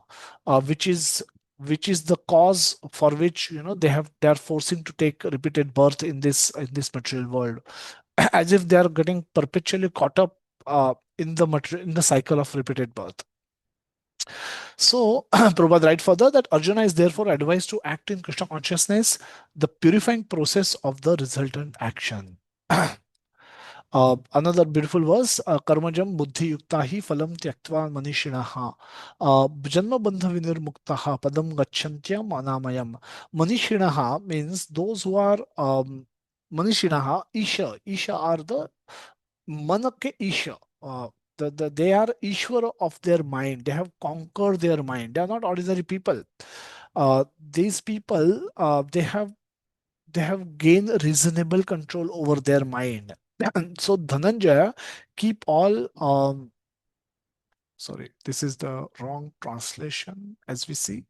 S1: which is the cause for which they are forcing to take repeated birth in this material world, as if they are getting perpetually caught up in the cycle of repeated birth. So, Prabhupada write further that Arjuna is therefore advised to act in Krishna consciousness, the purifying process of the resultant action. Another beautiful verse, Karmajam buddhi yuktahi phalam tyaktva manishinaha janma bandha vinirmuktaha padam gachantyam anamayam. Manishinaha means those who are Manishinaha, Isha. Isha are the Manake Isha. They are Ishwara of their mind. They have conquered their mind. They are not ordinary people. These people, they have gained reasonable control over their mind. So Dhananjaya keep all. Sorry, this is the wrong translation as we see.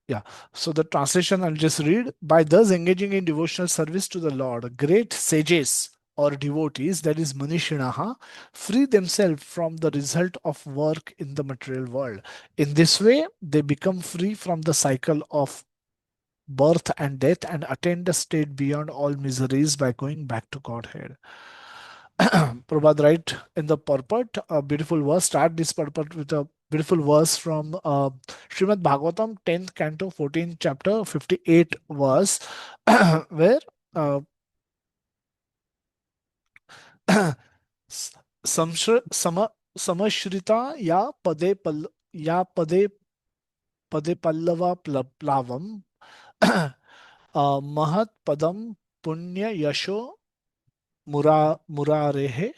S1: Yeah. So the translation I'll just read. By thus engaging in devotional service to the Lord, great sages or devotees, that is Manishinaha, free themselves from the result of work in the material world. In this way, they become free from the cycle of birth and death and attain the state beyond all miseries by going back to Godhead. Prabhupada write in the purport, a beautiful verse, start this purport with a beautiful verse from Srimad Bhagavatam, 10th canto, 14th chapter, 58 verse, where uh, samashrita ya pade pallava plavam mahat padam punya yasho murarehe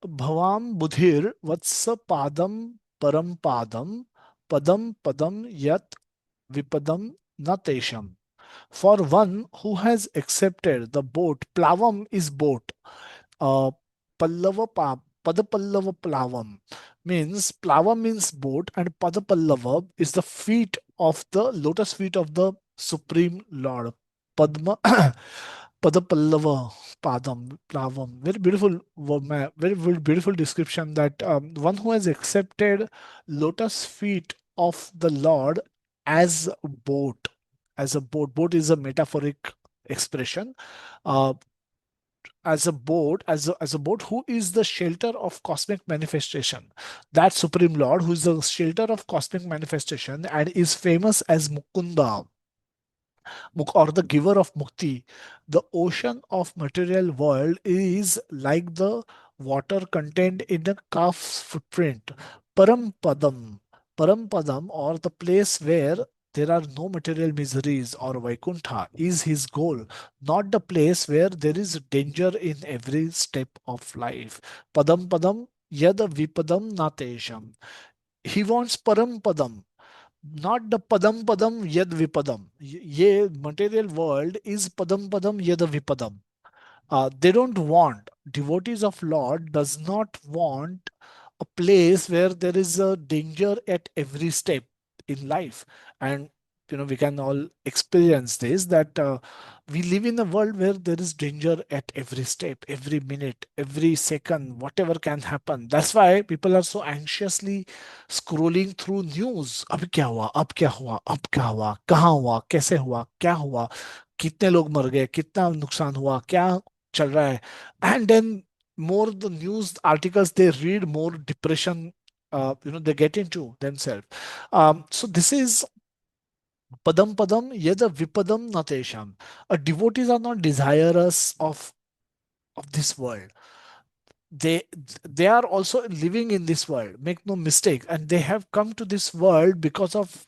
S1: Bhavam Budhir Vatsa Padam Param Padam Padam Padam Yat Vipadam Natesham. For one who has accepted the boat, Plavam is boat. Uh, Padapallava Plavam means Plava means boat, and Padapallava is the feet of the lotus feet of the Supreme Lord. Padma Padapallava Padam Plavam. Very beautiful, very beautiful description that one who has accepted lotus feet of the Lord as a boat, as a boat. Boat is a metaphoric expression. Uh, as a boat, as a boat who is the shelter of cosmic manifestation. That Supreme Lord who is the shelter of cosmic manifestation and is famous as Mukunda, or the giver of mukti. The ocean of material world is like the water contained in a calf's footprint. Parampadam. Parampadam, or the place where there are no material miseries, or Vaikuntha, is his goal, not the place where there is danger in every step of life. Padam Padam Yad Vipadam Natesham. He wants Parampadam, not the padam padam yad vipadam. Ye material world is padam padam yad vipadam. They don't want, devotees of Lord does not want a place where there is a danger at every step in life. And we can all experience this, that we live in a world where there is danger at every step, every minute, every second, whatever can happen. That's why people are so anxiously scrolling through news. अब क्या हुआ, अब क्या हुआ, अब क्या हुआ, कहाँ हुआ, कैसे हुआ, क्या हुआ, कितने लोग मर गए, कितना नुकसान हुआ, क्या चल रहा है. And then more the news articles they read, more depression they get into themselves. So this is padam padam yada vipadam natesham. Devotees are not desirous of this world. They are also living in this world, make no mistake, and they have come to this world because of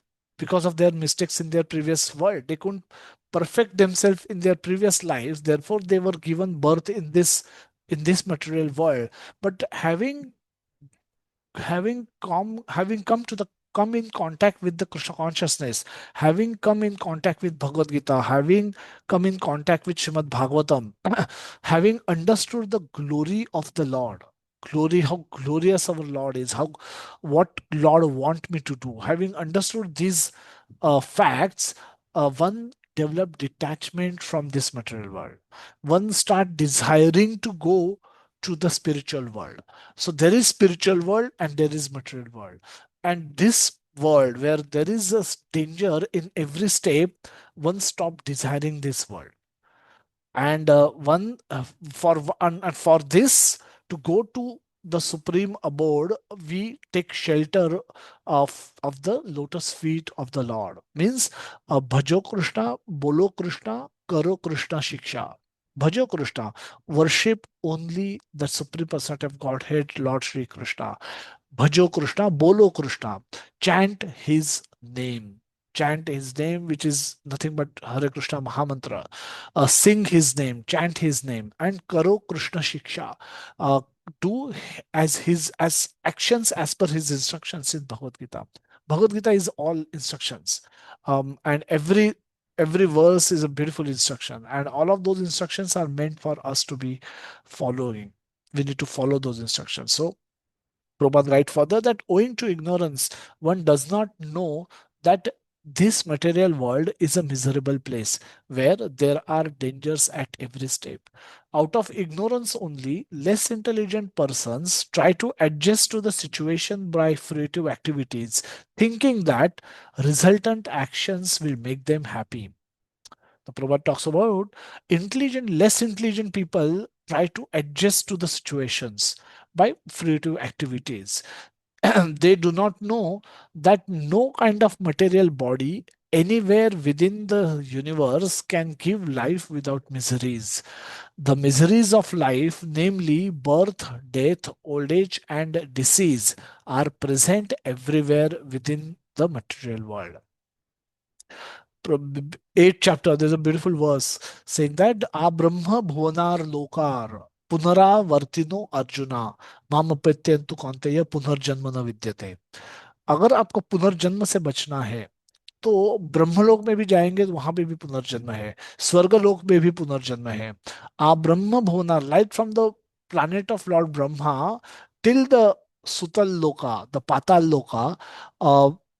S1: their mistakes in their previous world. They couldn't perfect themselves in their previous lives, therefore they were given birth in this in this material world, but having come to the come in contact with the Krishna consciousness, having come in contact with Bhagavad Gita, having come in contact with Srimad Bhagavatam, having understood the glory of the Lord, glory, how glorious our Lord is, how what Lord want me to do, having understood these facts, one develop detachment from this material world. One start desiring to go to the spiritual world. So there is spiritual world and there is material world. And this world where there is a danger in every step, one stop desiring this world. And one and for this to go to the supreme abode, we take shelter of the lotus feet of the Lord. Means bhajo Krishna, bolo Krishna, karo Krishna shiksha. Bhajo Krishna, worship only the supreme personality of Godhead, Lord Shri Krishna. Bhajo Krishna, bolo Krishna, chant his name. Chant his name, which is nothing but Hare Krishna Mahamantra. Sing his name, chant his name, and karo Krishna Shiksha. Uh, do as actions as per his instructions in Bhagavad Gita. Bhagavad Gita is all instructions, and every verse is a beautiful instruction, and all of those instructions are meant for us to be following. We need to follow those instructions. So Prabhupada write further that owing to ignorance, one does not know that this material world is a miserable place where there are dangers at every step. Out of ignorance only, less intelligent persons try to adjust to the situation by fruitive activities, thinking that resultant actions will make them happy. The Prabhupada talks about less intelligent people try to adjust to the situations by fruitive activities. They do not know that no kind of material body anywhere within the universe can give life without miseries. The miseries of life, namely birth, death, old age, and disease, are present everywhere within the material world. 8th chapter, there's a beautiful verse saying that A Brahma Bhuvanar Lokar Punaravartino Arjuna Mamapetyantu Kaunteya Punarjanmana Vidyate. अगर आपको पुनर्जन्म से बचना है तो ब्रह्मलोक में भी जाएंगे तो वहां पे भी पुनर्जन्म है, स्वर्गलोक में भी पुनर्जन्म है. आ ब्रह्म Bhuvana, light from the planet of Lord Brahma till the Sutal Loka, the Patal Loka,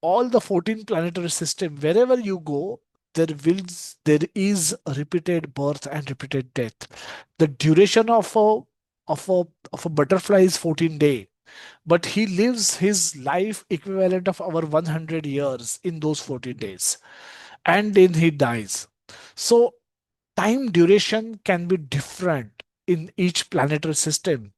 S1: all the 14 planetary system, wherever you go, there is a repeated birth and repeated death. The duration of a butterfly is 14 days, but he lives his life equivalent of our 100 years in those 14 days, and then he dies. So time duration can be different in each planetary system,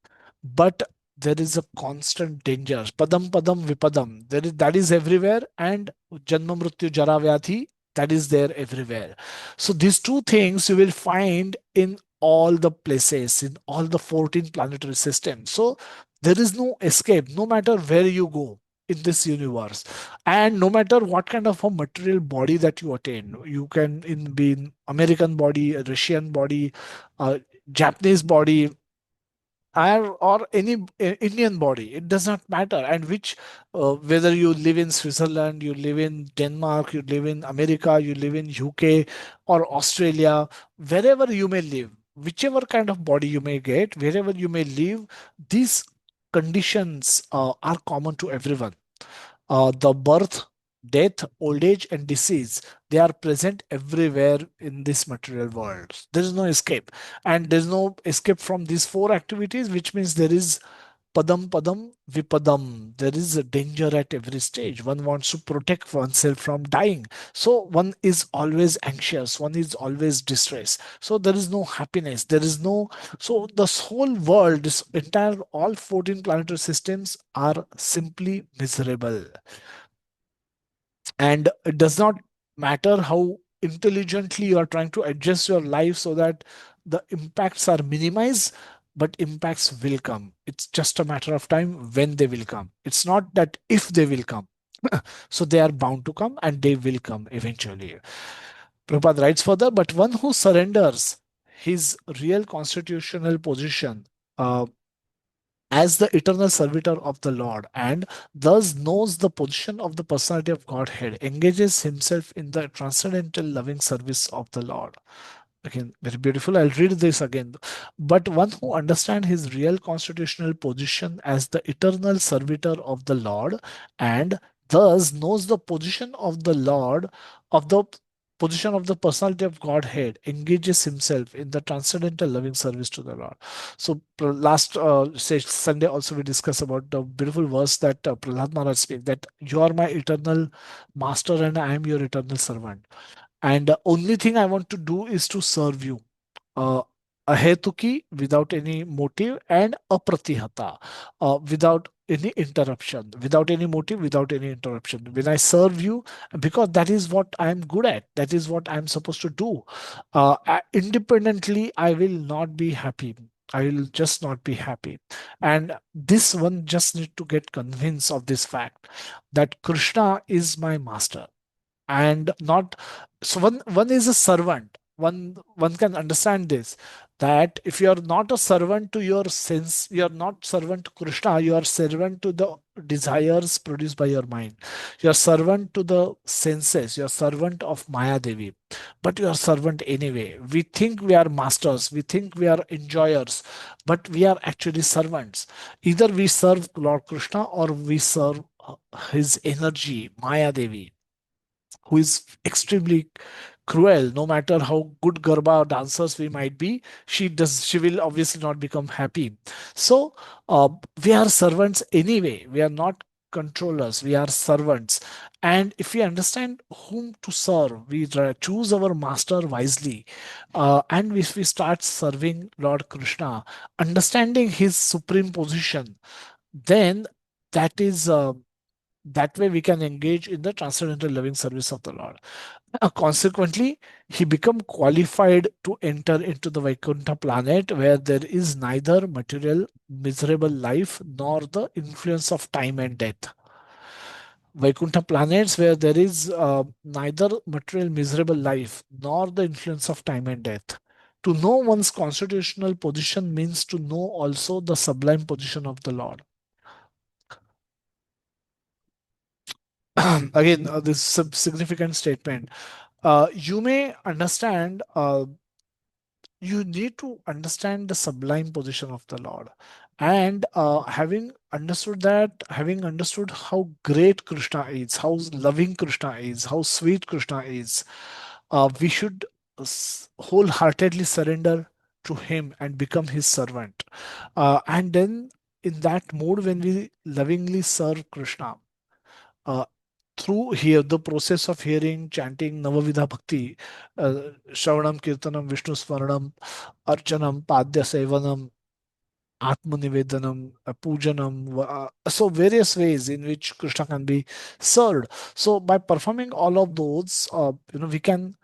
S1: but there is a constant danger. Padam padam vipadam. That is everywhere, and Janma Mrityu Jara Vyadhi, that is there everywhere. So these two things you will find in all the places, in all the 14 planetary systems. So there is no escape, no matter where you go in this universe, and no matter what kind of a material body that you attain. You can be in American body, a Russian body, a Japanese body, or any Indian body. It does not matter. And which, whether you live in Switzerland, you live in Denmark, you live in America, you live in UK or Australia, wherever you may live, whichever kind of body you may get, wherever you may live, these conditions are common to everyone. The birth, death, old age, and disease, they are present everywhere in this material world. There is no escape. And there's no escape from these four activities, which means there is padam padam vipadam. There is a danger at every stage. One wants to protect oneself from dying. So one is always anxious. One is always distressed. So there is no happiness. There is no. So this whole world, this entire, all 14 planetary systems are simply miserable. And it does not matter how intelligently you are trying to adjust your life so that the impacts are minimized, but impacts will come. It's just a matter of time when they will come. It's not that if they will come. So they are bound to come and they will come eventually. Prabhupada writes further, but one who surrenders his real constitutional position uh, as the eternal servitor of the Lord, and thus knows the position of the personality of Godhead, engages himself in the transcendental loving service of the Lord. Again, very beautiful. I'll read this again. But one who understands his real constitutional position as the eternal servitor of the Lord, and thus knows the position of the Lord, of the position of the personality of Godhead, engages himself in the transcendental loving service to the Lord. So last Sunday also we discussed about the beautiful verse that Prahlad Maharaj speaks, that you are my eternal master and I am your eternal servant. And the only thing I want to do is to serve you. Uh, Ahetuki, without any motive, and apratihata, without any interruption, without any motive, without any interruption. When I serve you, because that is what I am good at, that is what I am supposed to do. Independently, I will not be happy. I will just not be happy. And this one just need to get convinced of this fact that Krishna is my master and not. So one is a servant. One can understand this, that if you are not a servant to your sense, you are not servant to Krishna, you are servant to the desires produced by your mind. You are servant to the senses, you are servant of Maya Devi, but you are servant anyway. We think we are masters, we think we are enjoyers, but we are actually servants. Either we serve Lord Krishna or we serve his energy, Maya Devi, who is extremely cruel. No matter how good garba dancers we might be, she will obviously not become happy. So we are servants anyway. We are not controllers, we are servants. And if we understand whom to serve, we choose our master wisely. And if we start serving Lord Krishna, understanding his supreme position, then that is that way we can engage in the transcendental loving service of the Lord. Consequently, he become qualified to enter into the Vaikuntha planet, where there is neither material miserable life nor the influence of time and death. Vaikuntha planets where there is neither material miserable life nor the influence of time and death. To know one's constitutional position means to know also the sublime position of the Lord. Again, this is a significant statement. You may understand, you need to understand the sublime position of the Lord. And having understood that, having understood how great Krishna is, how loving Krishna is, how sweet Krishna is, we should wholeheartedly surrender to Him and become His servant. And then, in that mode, when we lovingly serve Krishna, uh, through here the process of hearing, chanting Navavidha Bhakti, Shravanam, Kirtanam, Vishnu Smaranam, Archanam, Padya Sevanam, Atmanivedanam, Pujanam, so various ways in which Krishna can be served. So by performing all of those, we can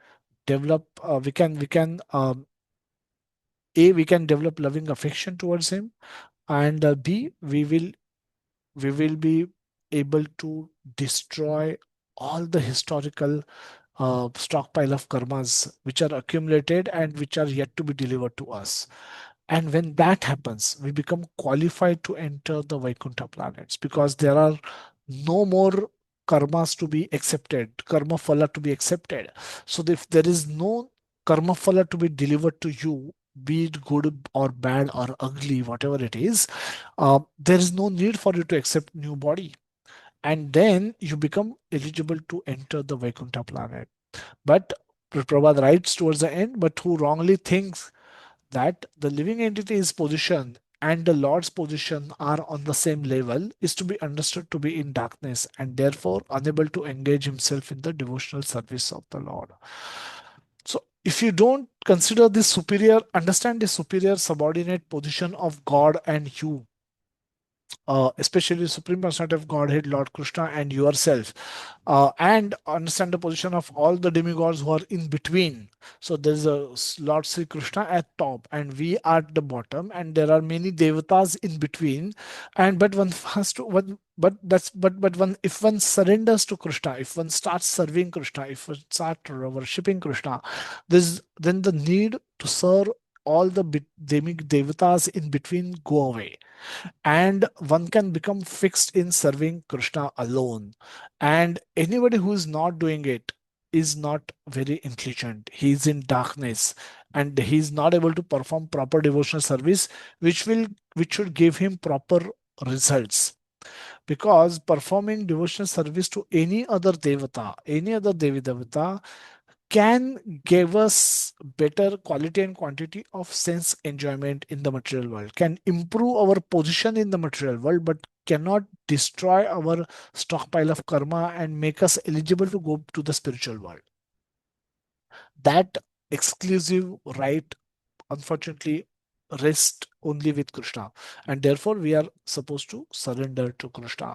S1: develop, we can develop loving affection towards him, and B, we will be able to destroy all the historical stockpile of karmas which are accumulated and which are yet to be delivered to us. And when that happens, we become qualified to enter the Vaikuntha planets, because there are no more karmas to be accepted, karma phala to be accepted. So if there is no karma phala to be delivered to you, be it good or bad or ugly, whatever it is, there is no need for you to accept new body. And then you become eligible to enter the Vaikuntha planet. But Prabhupada writes towards the end, but who wrongly thinks that the living entity's position and the Lord's position are on the same level is to be understood to be in darkness, and therefore unable to engage himself in the devotional service of the Lord. So if you don't consider this superior, understand the superior subordinate position of God and you, especially Supreme Personality of Godhead, Lord Krishna, and yourself, and understand the position of all the demigods who are in between. So there's a Lord Sri Krishna at top, and we are at the bottom, and there are many devatas in between. And but one has to one. But one, if one surrenders to Krishna, if one starts serving Krishna, if one starts worshipping Krishna, there's then the need to serve all the devatas in between go away, and one can become fixed in serving Krishna alone. And anybody who is not doing it is not very intelligent. He is in darkness, and he is not able to perform proper devotional service, which should give him proper results. Because performing devotional service to any other devata, any other devi devata, can give us better quality and quantity of sense enjoyment in the material world, can improve our position in the material world, but cannot destroy our stockpile of karma and make us eligible to go to the spiritual world. That exclusive right, unfortunately, rest only with Krishna, and therefore we are supposed to surrender to Krishna.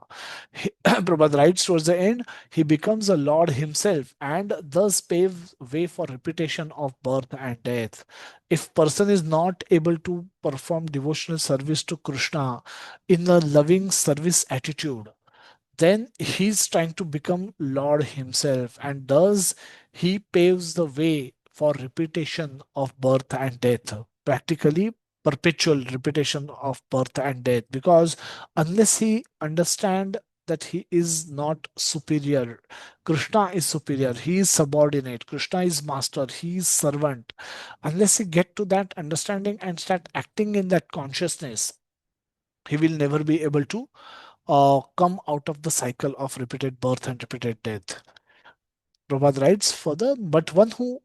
S1: Prabhupada writes towards the end, he becomes a Lord himself and thus paves way for repetition of birth and death. If person is not able to perform devotional service to Krishna in a loving service attitude, then he's trying to become Lord himself, and thus he paves the way for repetition of birth and death. Practically, perpetual repetition of birth and death. Because unless he understand that he is not superior, Krishna is superior, he is subordinate, Krishna is master, he is servant. Unless he get to that understanding and start acting in that consciousness, he will never be able to come out of the cycle of repeated birth and repeated death. Prabhupada writes further, but one who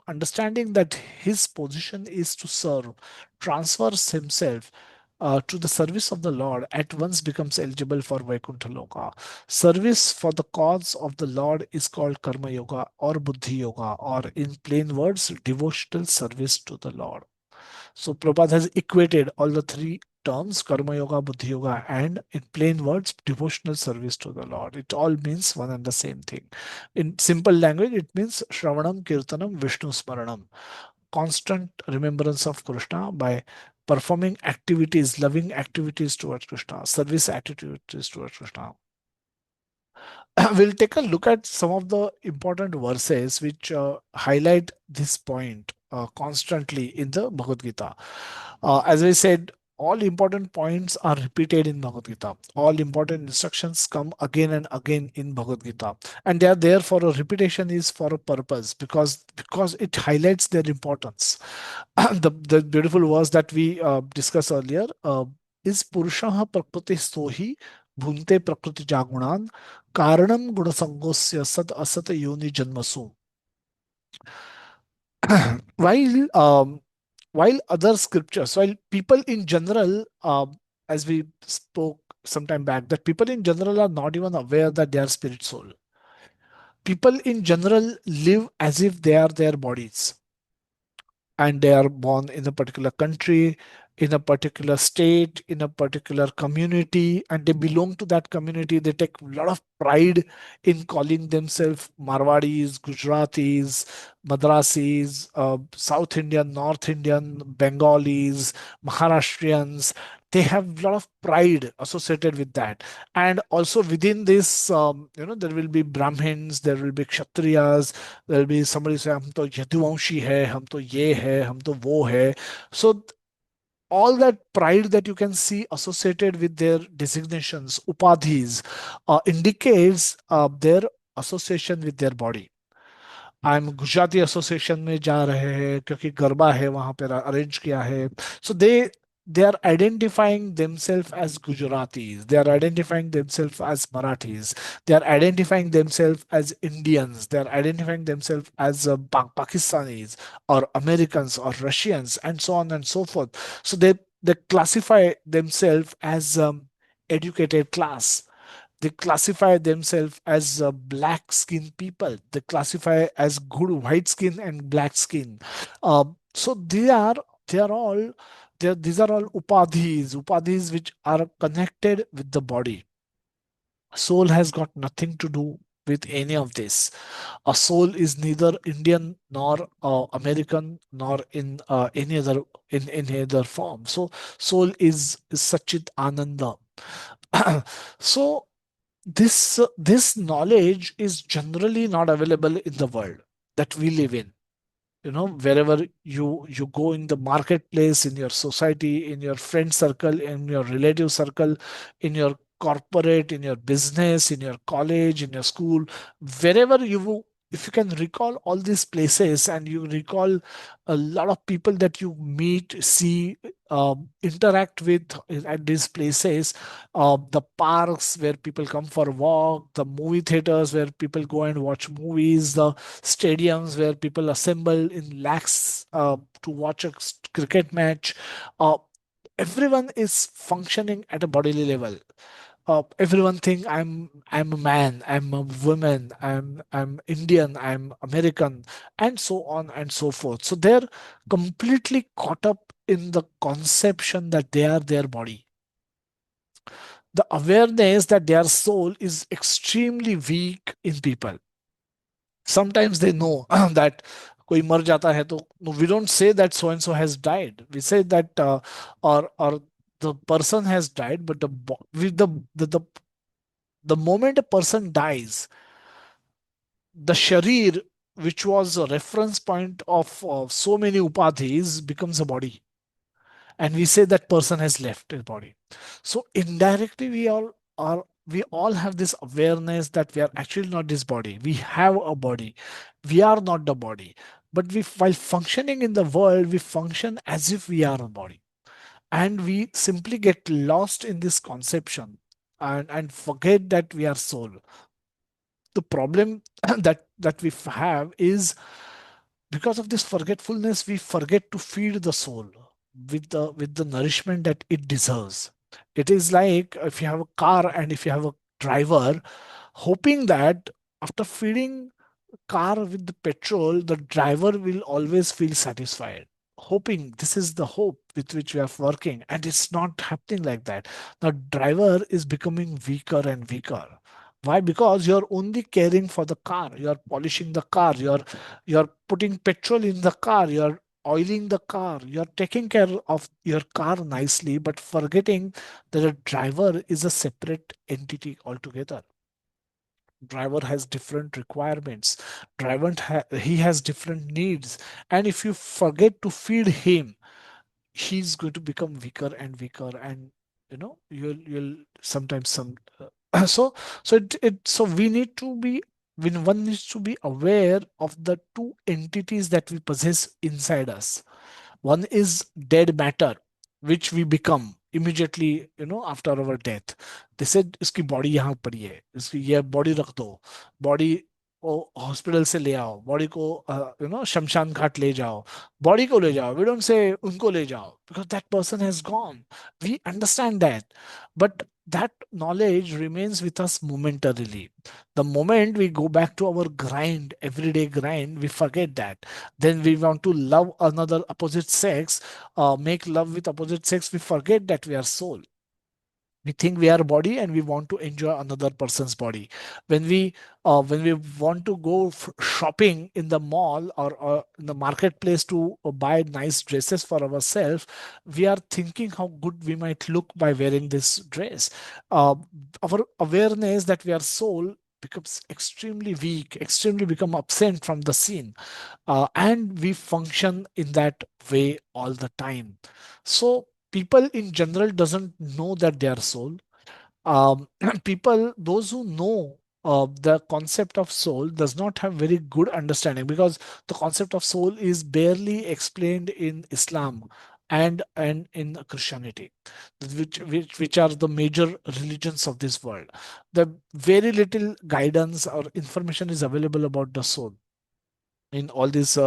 S1: understanding that his position is to serve, transfers himself to the service of the Lord, at once becomes eligible for Vaikuntha Loka. Service for the cause of the Lord is called Karma Yoga or Buddhi Yoga, or in plain words, devotional service to the Lord. So Prabhupada has equated all the three terms, Karma Yoga, Buddhi Yoga, and in plain words, devotional service to the Lord. It all means one and the same thing. In simple language, it means Shravanam, Kirtanam, Vishnu Smaranam. Constant remembrance of Krishna by performing activities, loving activities towards Krishna, service activities towards Krishna. We'll take a look at some of the important verses which highlight this point constantly in the Bhagavad Gita. As I said, all important points are repeated in Bhagavad Gita. All important instructions come again and again in Bhagavad Gita, and they are there for a repetition is for a purpose, because it highlights their importance. The beautiful verse that we discussed earlier is Purushaha Prakriti Sohi Bhunte Prakriti Jagunan Karanam Gunasangosya Sat Asat Yoni Janmasu. while while other scriptures, while people in general, as we spoke some time back, that people in general are not even aware that they are spirit soul. People in general live as if they are their bodies, and they are born in a particular country, in a particular state, in a particular community, and they belong to that community. They take a lot of pride in calling themselves Marwadis, Gujaratis, Madrasis, South Indian, North Indian, Bengalis, Maharashtrians. They have a lot of pride associated with that. And also within this, there will be Brahmins, there will be Kshatriyas, there'll be somebody say हम तो यदुवंशी है, हम तो ये है, हम तो वो है. So all that pride that you can see associated with their designations, upadhis, indicates their association with their body. I am Gujarati association में जा रहे हैं क्योंकि गरबा है वहां पर अरेंज किया है. सो they are identifying themselves as Gujaratis, they are identifying themselves as Marathis, they are identifying themselves as Indians, they are identifying themselves as Pakistanis or Americans or Russians, and so on and so forth. So they classify themselves as educated class, they classify themselves as black skin people, they classify as good white skin and black skin. So they are all these are all upadhis which are connected with the body. Soul has got nothing to do with any of this. A soul is neither Indian nor American nor in any other form. So soul is Sachit Ananda. So this knowledge is generally not available in the world that we live in. wherever you go, in the marketplace, in your society, in your friend circle, in your relative circle, in your corporate, in your business, in your college, in your school, wherever if you can recall all these places, and you recall a lot of people that you meet, see, interact with at these places, the parks where people come for walk, the movie theaters where people go and watch movies, the stadiums where people assemble in lakhs to watch a cricket match. Uh, Everyone is functioning at a bodily level. Everyone think I'm a man, I'm a woman, I'm Indian, I'm American, and so on and so forth. So they're completely caught up in the conception that they are their body. The awareness that their soul is extremely weak in people. Sometimes they know that कोई मर जाता है तो no, we don't say that so and so has died. We say that or the person has died, but with the moment a person dies, the sharir, which was a reference point of so many upadhis, becomes a body, and we say that person has left his body. So indirectly we all have this awareness that we are actually not this body. We have a body. We are not the body. But while functioning in the world, we function as if we are a body. And we simply get lost in this conception, and forget that we are soul. The problem that we have is, because of this forgetfulness, we forget to feed the soul with the nourishment that it deserves. It is like if you have a car and if you have a driver, hoping that after feeding car with the petrol, the driver will always feel satisfied. Hoping, this is the hope with which we are working, and it's not happening like that. The driver is becoming weaker and weaker. Why? Because you're only caring for the car. You're polishing the car. You're putting petrol in the car. You're oiling the car. You're taking care of your car nicely, but forgetting that a driver is a separate entity altogether. Driver has different requirements. He has different needs, and if you forget to feed him, he's going to become weaker and weaker, and you'll sometimes so we need to be when one needs to be aware of the two entities that we possess inside us. One is dead matter, which we become immediately, after our death. They said इसकी body यहाँ पड़ी है, इसकी ये body रख दो, body को hospital से ले आओ, बॉडी को शमशान घाट ले जाओ, बॉडी को ले जाओ. वी डोंट से उनको ले जाओ, because that person has gone. We understand that, but that knowledge remains with us momentarily. The moment we go back to our grind, everyday grind, we forget that. Then we want to love another opposite sex, make love with opposite sex, we forget that we are soul. We think we are body and we want to enjoy another person's body. When we want to go shopping in the mall, or in the marketplace to buy nice dresses for ourselves, we are thinking how good we might look by wearing this dress. Our awareness that we are soul becomes extremely weak, extremely become absent from the scene, and we function in that way all the time. So people in general doesn't know that they are soul. People, those who know the concept of soul, does not have very good understanding, because the concept of soul is barely explained in Islam and in Christianity, which are the major religions of this world. The very little guidance or information is available about the soul in all these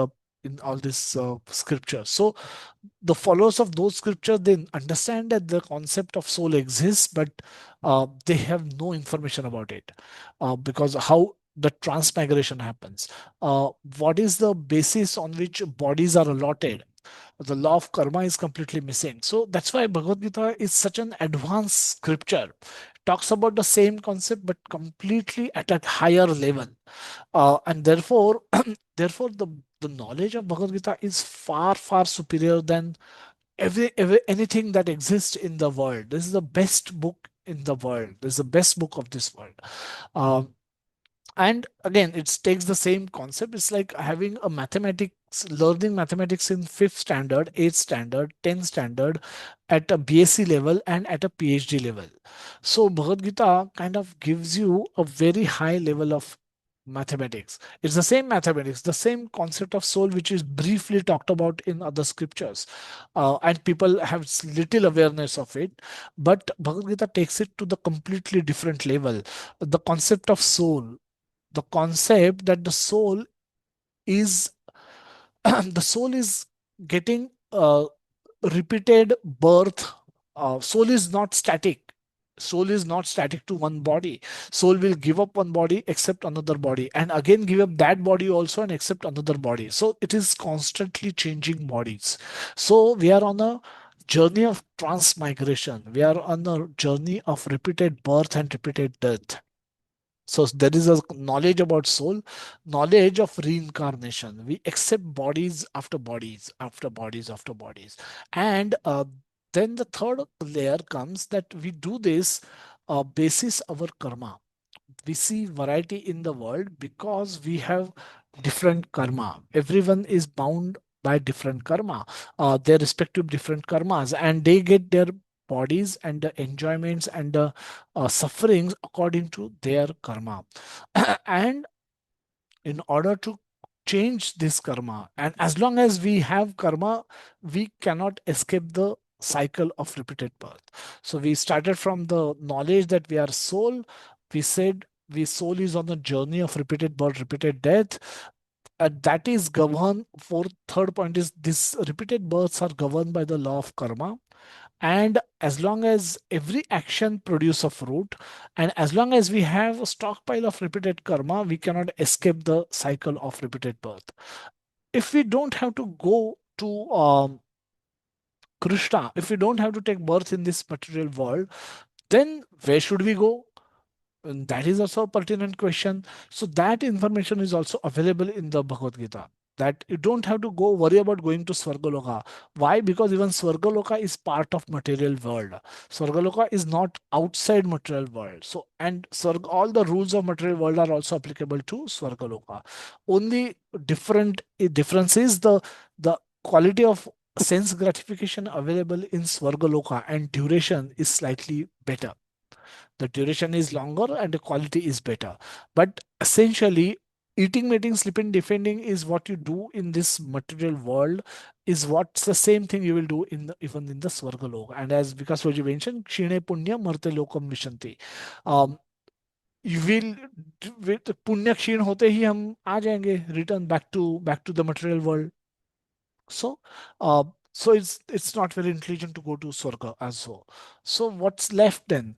S1: scriptures. So the followers of those scriptures, they understand that the concept of soul exists, but they have no information about it, because how the transmigration happens, what is the basis on which bodies are allotted. The law of karma is completely missing. So that's why Bhagavad Gita is such an advanced scripture. It talks about the same concept but completely at a higher level, and therefore therefore the knowledge of Bhagavad Gita is far far superior than anything that exists in the world. This is the best book in the world. This is the best book of this world. Um, And again, it takes the same concept. It's like having a mathematics, learning mathematics in fifth standard, eighth standard, 10th standard, at a BSc level and at a PhD level. So Bhagavad Gita kind of gives you a very high level of mathematics. It's the same mathematics, the same concept of soul, which is briefly talked about in other scriptures, and people have little awareness of it. But Bhagavad Gita takes it to the completely different level. The concept of soul, the concept that is the soul is getting repeated birth. Soul is not static. Soul is not static to one body. Soul will give up one body, accept another body, and again give up that body also and accept another body. So it is constantly changing bodies. So we are on a journey of transmigration. We are on a journey of repeated birth and repeated death. So there is a knowledge about soul, knowledge of reincarnation. We accept bodies after bodies, after bodies, after bodies. And then the third layer comes that we do this basis our karma. We see variety in the world because we have different karma. Everyone is bound by different karma, their respective different karmas, and they get their bodies and the enjoyments and the sufferings according to their karma. And in order to change this karma, and as long as we have karma, we cannot escape the cycle of repeated birth. So we started from the knowledge that we are soul. We said we soul is on a journey of repeated birth, repeated death. That is governed. For third point is this: repeated births are governed by the law of karma. And as long as every action produces a fruit, and as long as we have a stockpile of repeated karma, we cannot escape the cycle of repeated birth. If we don't have to go to Krishna, if we don't have to take birth in this material world, then where should we go? And that is also a pertinent question. So that information is also available in the Bhagavad Gita. That you don't have to go worry about going to Swargaloka. Why? Because even Swargaloka is part of material world. Swargaloka is not outside material world. So and all the rules of material world are also applicable to Swargaloka. Only difference is the quality of sense gratification available in Swargaloka, and duration is slightly better. The duration is longer and the quality is better. But essentially, eating, mating, sleeping, defending is what you do in this material world, is what's the same thing you will do in even in the Swargalok. And as Vikas Roji mentioned, Kshine Punya Marte Lokam Vishanti. Um, you will with पुण्य क्षीण होते ही हम आ जाएंगे return back to the material world. So, it's not very intelligent to go to Swarga as well. So what's left then?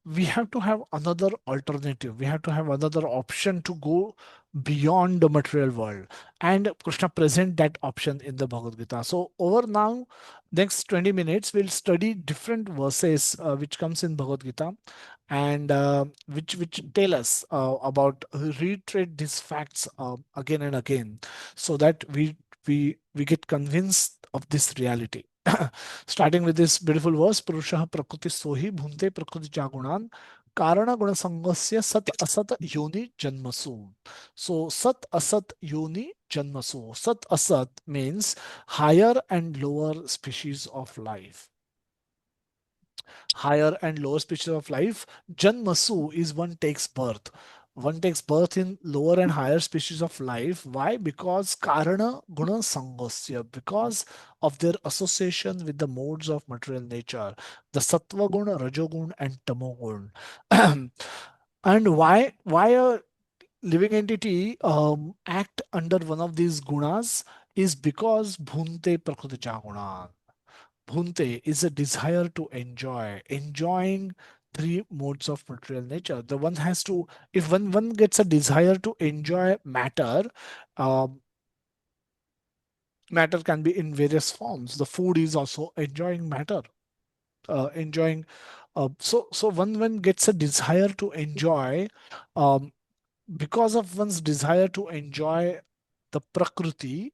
S1: We have to have another alternative. We have to have another option to go beyond the material world. And Krishna present that option in the Bhagavad Gita. So over now, next 20 minutes, we'll study different verses which comes in Bhagavad Gita, and which tell us about reiterate these facts again and again, so that we get convinced of this reality. Starting with this beautiful verse, Purusha Prakriti Sohi Bhunte Prakriti Jagunan Karana Guna Sangasya Sat Asat Yoni Janmasu. So Sat Asat Yoni Janmasu. Sat Asat means higher and lower species of life. Higher and lower species of life. Janmasu is one takes birth. One takes birth in lower and higher species of life. Why? Because karana guna sangosya, because of their association with the modes of material nature, the sattva guna, rajogun, and tamogun. And why a living entity act under one of these gunas is because bhunte prakriti guna. Bhunte is a desire to enjoy, enjoying three modes of material nature. The one has to, if one gets a desire to enjoy matter, um, matter can be in various forms. The food is also enjoying matter, enjoying. So one gets a desire to enjoy, um, because of one's desire to enjoy the prakriti.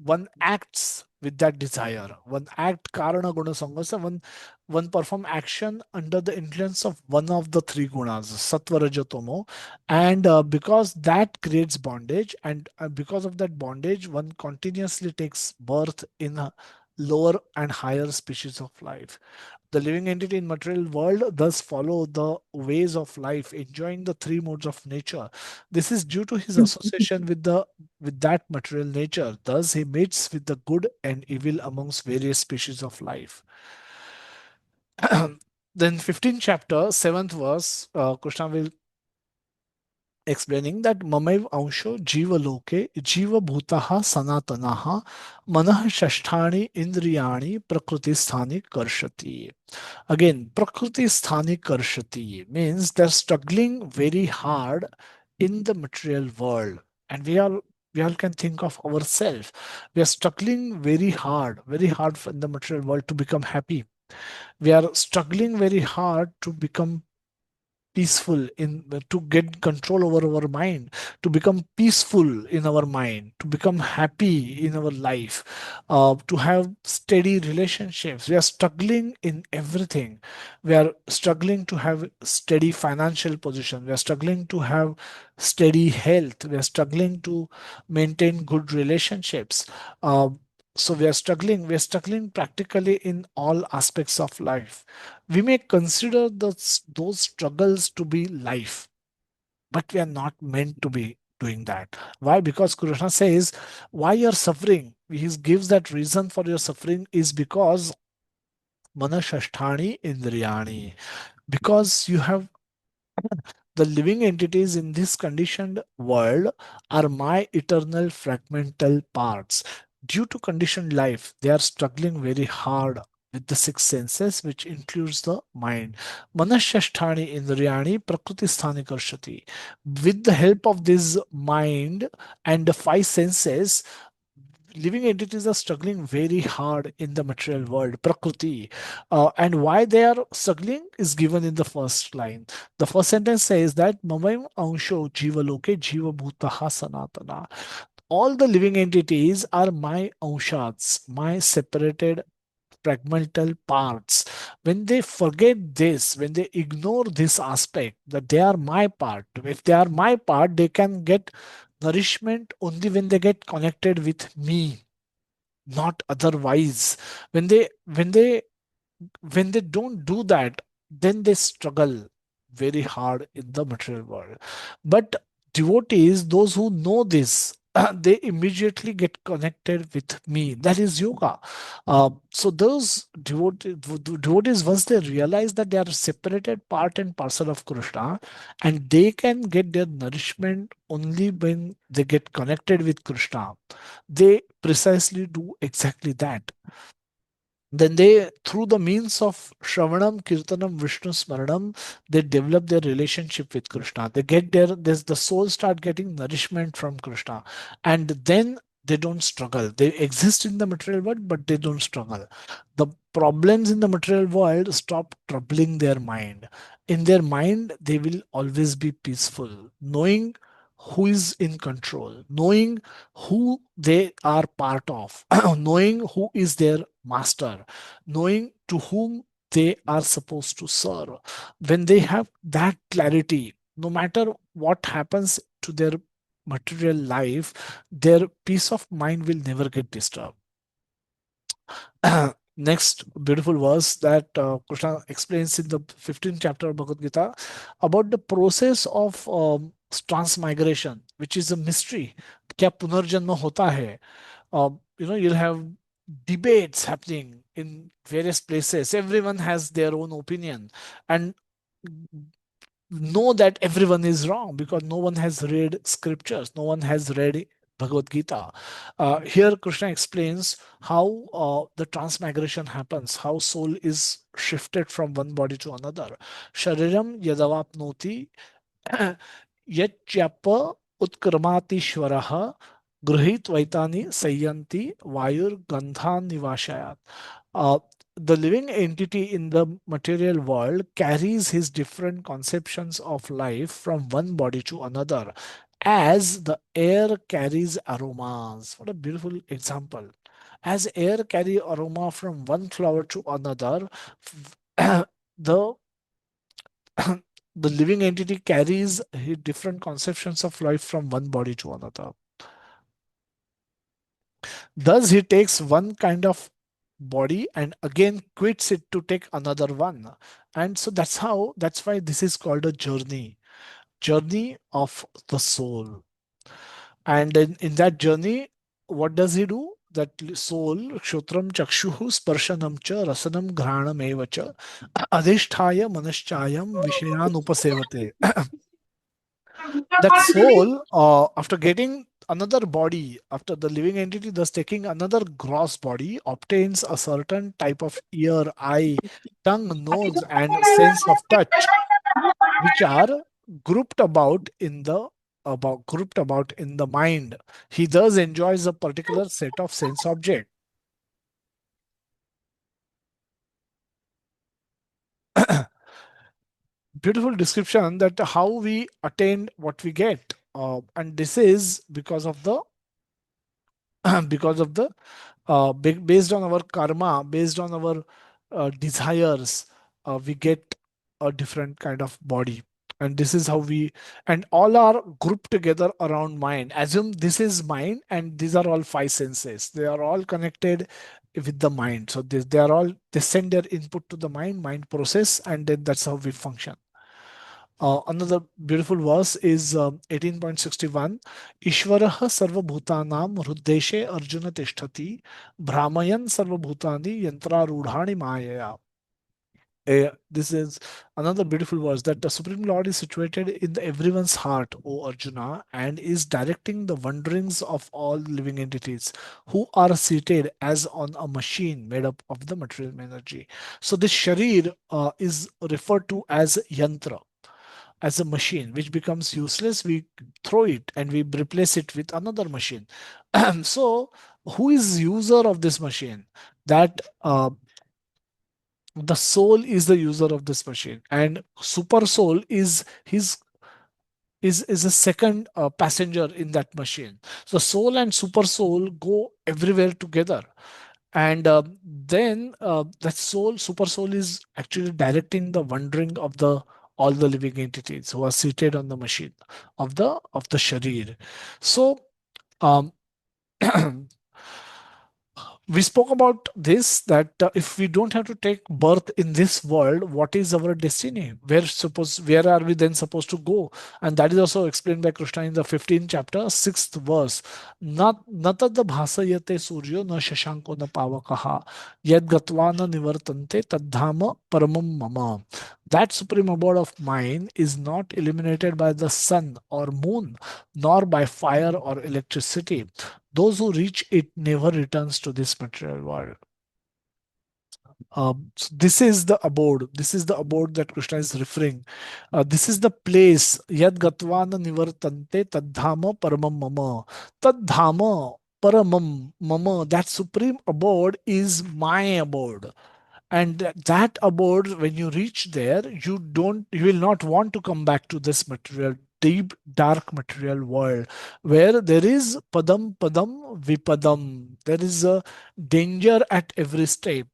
S1: one acts with that desire. One act karana guna sangasa. One perform action under the influence of one of the three gunas, sattva raja tamo, and because that creates bondage, and because of that bondage, one continuously takes birth in a lower and higher species of life. The living entity in material world thus follow the ways of life, enjoying the three modes of nature. This is due to his association with that material nature. Thus, he meets with the good and evil amongst various species of life. Then, 15th chapter, 7th verse, Krishna will explaining that mamaiv ansho jiva loke jiva bhutaha sanatanaha manah shasthani indriyani prakriti sthani karshati. Again, prakriti sthani karshati means they're struggling very hard in the material world. And we all can think of ourselves. We are struggling very hard in the material world to become happy. We are struggling very hard to become peaceful in to get control over our mind, to become peaceful in our mind, to become happy in our life, to have steady relationships. We are struggling in everything. We are struggling to have steady financial position. We are struggling to have steady health. We are struggling to maintain good relationships. uh, so we are struggling practically in all aspects of life. We may consider those struggles to be life, but we are not meant to be doing that. Why? Because Krishna says, why you're suffering? He gives that reason for your suffering is because manashasthani indriyani. Because you have the living entities in this conditioned world are my eternal fragmental parts. Due to conditioned life, they are struggling very hard with the six senses, which includes the mind. Manashasthani indriyani prakriti sthani karshati. With the help of this mind and the five senses, living entities are struggling very hard in the material world, Prakriti. And why they are struggling is given in the first line. The first sentence says that Mamayam Ansho Jiva Loke Jiva Bhutaha Sanatana. All the living entities are my anshats, my separated fragmental parts. When they forget this, when they ignore this aspect that they are my part, if they are my part, they can get nourishment only when they get connected with me, not otherwise. When they when they when they don't do that, then they struggle very hard in the material world. But devotees, those who know this, they immediately get connected with me. That is yoga. So those devotees, once they realize that they are separated part and parcel of Krishna, and they can get their nourishment only when they get connected with Krishna, they precisely do exactly that. Then they, through the means of shravanam kirtanam vishnu smaranam, they develop their relationship with Krishna. They get there's the soul start getting nourishment from Krishna, and then they don't struggle. They exist in the material world, but they don't struggle. The problems in the material world stop troubling their mind. In their mind they will always be peaceful, knowing who is in control, knowing who they are part of, knowing who is their master, knowing to whom they are supposed to serve. When they have that clarity, no matter what happens to their material life, their peace of mind will never get disturbed. Next beautiful verse that Krishna explains in the 15th chapter of Bhagavad Gita about the process of transmigration, which is a mystery. क्या पुनर्जन्म होता है? You'll have debates happening in various places. Everyone has their own opinion, and know that everyone is wrong because no one has read scriptures, no one has read Bhagavad Gita. Here, Krishna explains how the transmigration happens, how soul is shifted from one body to another. Shariram yadavapnoti यच्यप उत्क्रमातीश्वरः गृहीत्वैतानि संयन्ति वायुर्गन्धान्निवाशयात्. Uh, the living entity in the material world carries his different conceptions of life from one body to another. as the air carries aromas. What a beautiful example. As air carry aroma from one flower to another, the the living entity carries different conceptions of life from one body to another. Thus, he takes one kind of body and again quits it to take another one. And so that's why this is called a journey of the soul. And in that journey, what does he do? That soul, Kshotram Chakshuhu Sparshanam Cha Rasanam Ghranam Evacha Adhisthaya Manaschayam Vishayan Upasevate. That soul, after getting another body, after the living entity, thus taking another gross body, obtains a certain type of ear, eye, tongue, nose, and sense of touch, which are grouped about in the grouped about in the mind. He thus enjoys a particular set of sense object. Beautiful description that how we attain what we get, and this is because of the because of the based on our karma, based on our desires, we get a different kind of body. And this is how we, and all are grouped together around mind. Assume this is mind, and these are all five senses. They are all connected with the mind. So they are all, they send their input to the mind process, and then that's how we function. Another beautiful verse is 18.61. Ishvaraha sarvabhutanam hruddeshe arjuna tishtati brahmayan sarvabhutani yantrarudhani mayaya. This is another beautiful verse that the Supreme Lord is situated in everyone's heart, O Arjuna, and is directing the wanderings of all living entities who are seated as on a machine made up of the material energy. So this sharir is referred to as yantra, as a machine which becomes useless. We throw it and we replace it with another machine. So who is user of this machine? That the soul is the user of this machine, and super soul is his is a second passenger in that machine. So soul and super soul go everywhere together. And then that soul, super soul, is actually directing the wandering of the all the living entities who are seated on the machine of the sharir. So um, we spoke about this, that if we don't have to take birth in this world, what is our destiny? Where are we then supposed to go? And that is also explained by Krishna in the 15th chapter, 6th verse. Natad bhasayate suryo na shashanko na pavakaha yad gatva na nivartante tadhama paramam mama. That supreme abode of mine is not illuminated by the sun or moon, nor by fire or electricity. Those who reach it never returns to this material world. So this is the abode. This is the abode that Krishna is referring. This is the place. Yad gatvana nivartante tadhama paramam mama. Tadhama paramam mama. That supreme abode is my abode. And that abode, when you reach there, you will not want to come back to this material, deep dark material world, where there is padam vipadam, there is a danger at every step.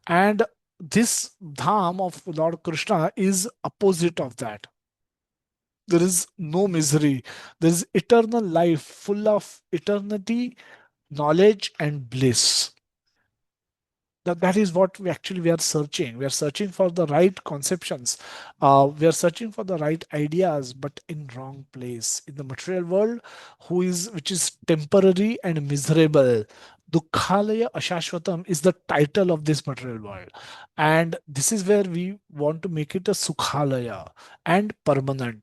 S1: And this dham of Lord Krishna is opposite of that. There is no misery, there is eternal life full of eternity, knowledge and bliss. That is what we are searching. We are searching for the right conceptions. We are searching for the right ideas, but in wrong place. In the material world, which is temporary and miserable. Dukhalaya Ashashvatam is the title of this material world. And this is where we want to make it a Sukhalaya and permanent,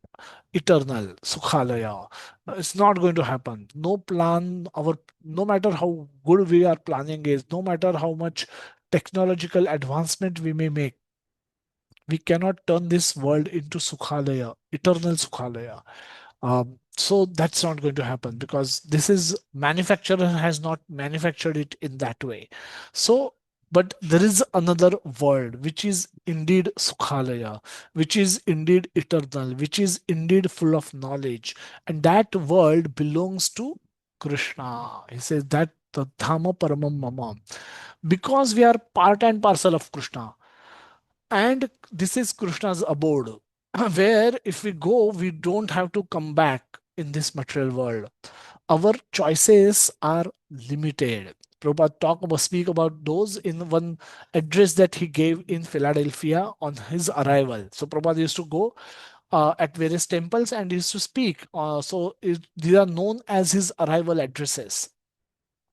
S1: eternal Sukhalaya. It's not going to happen. No matter how good we are planning is, no matter how much technological advancement we may make, we cannot turn this world into Sukhalaya, eternal Sukhalaya. So that's not going to happen, because this is manufacturer has not manufactured it in that way. So But there is another world which is indeed Sukhalaya, which is indeed eternal, which is indeed full of knowledge. And that world belongs to Krishna. He says that the Dhama Paramam Mama. Because we are part and parcel of Krishna. And this is Krishna's abode, where if we go, we don't have to come back in this material world. Our choices are limited. Prabhupada speak about those in one address that he gave in Philadelphia on his arrival. So Prabhupada used to go at various temples and used to speak. These are known as his arrival addresses.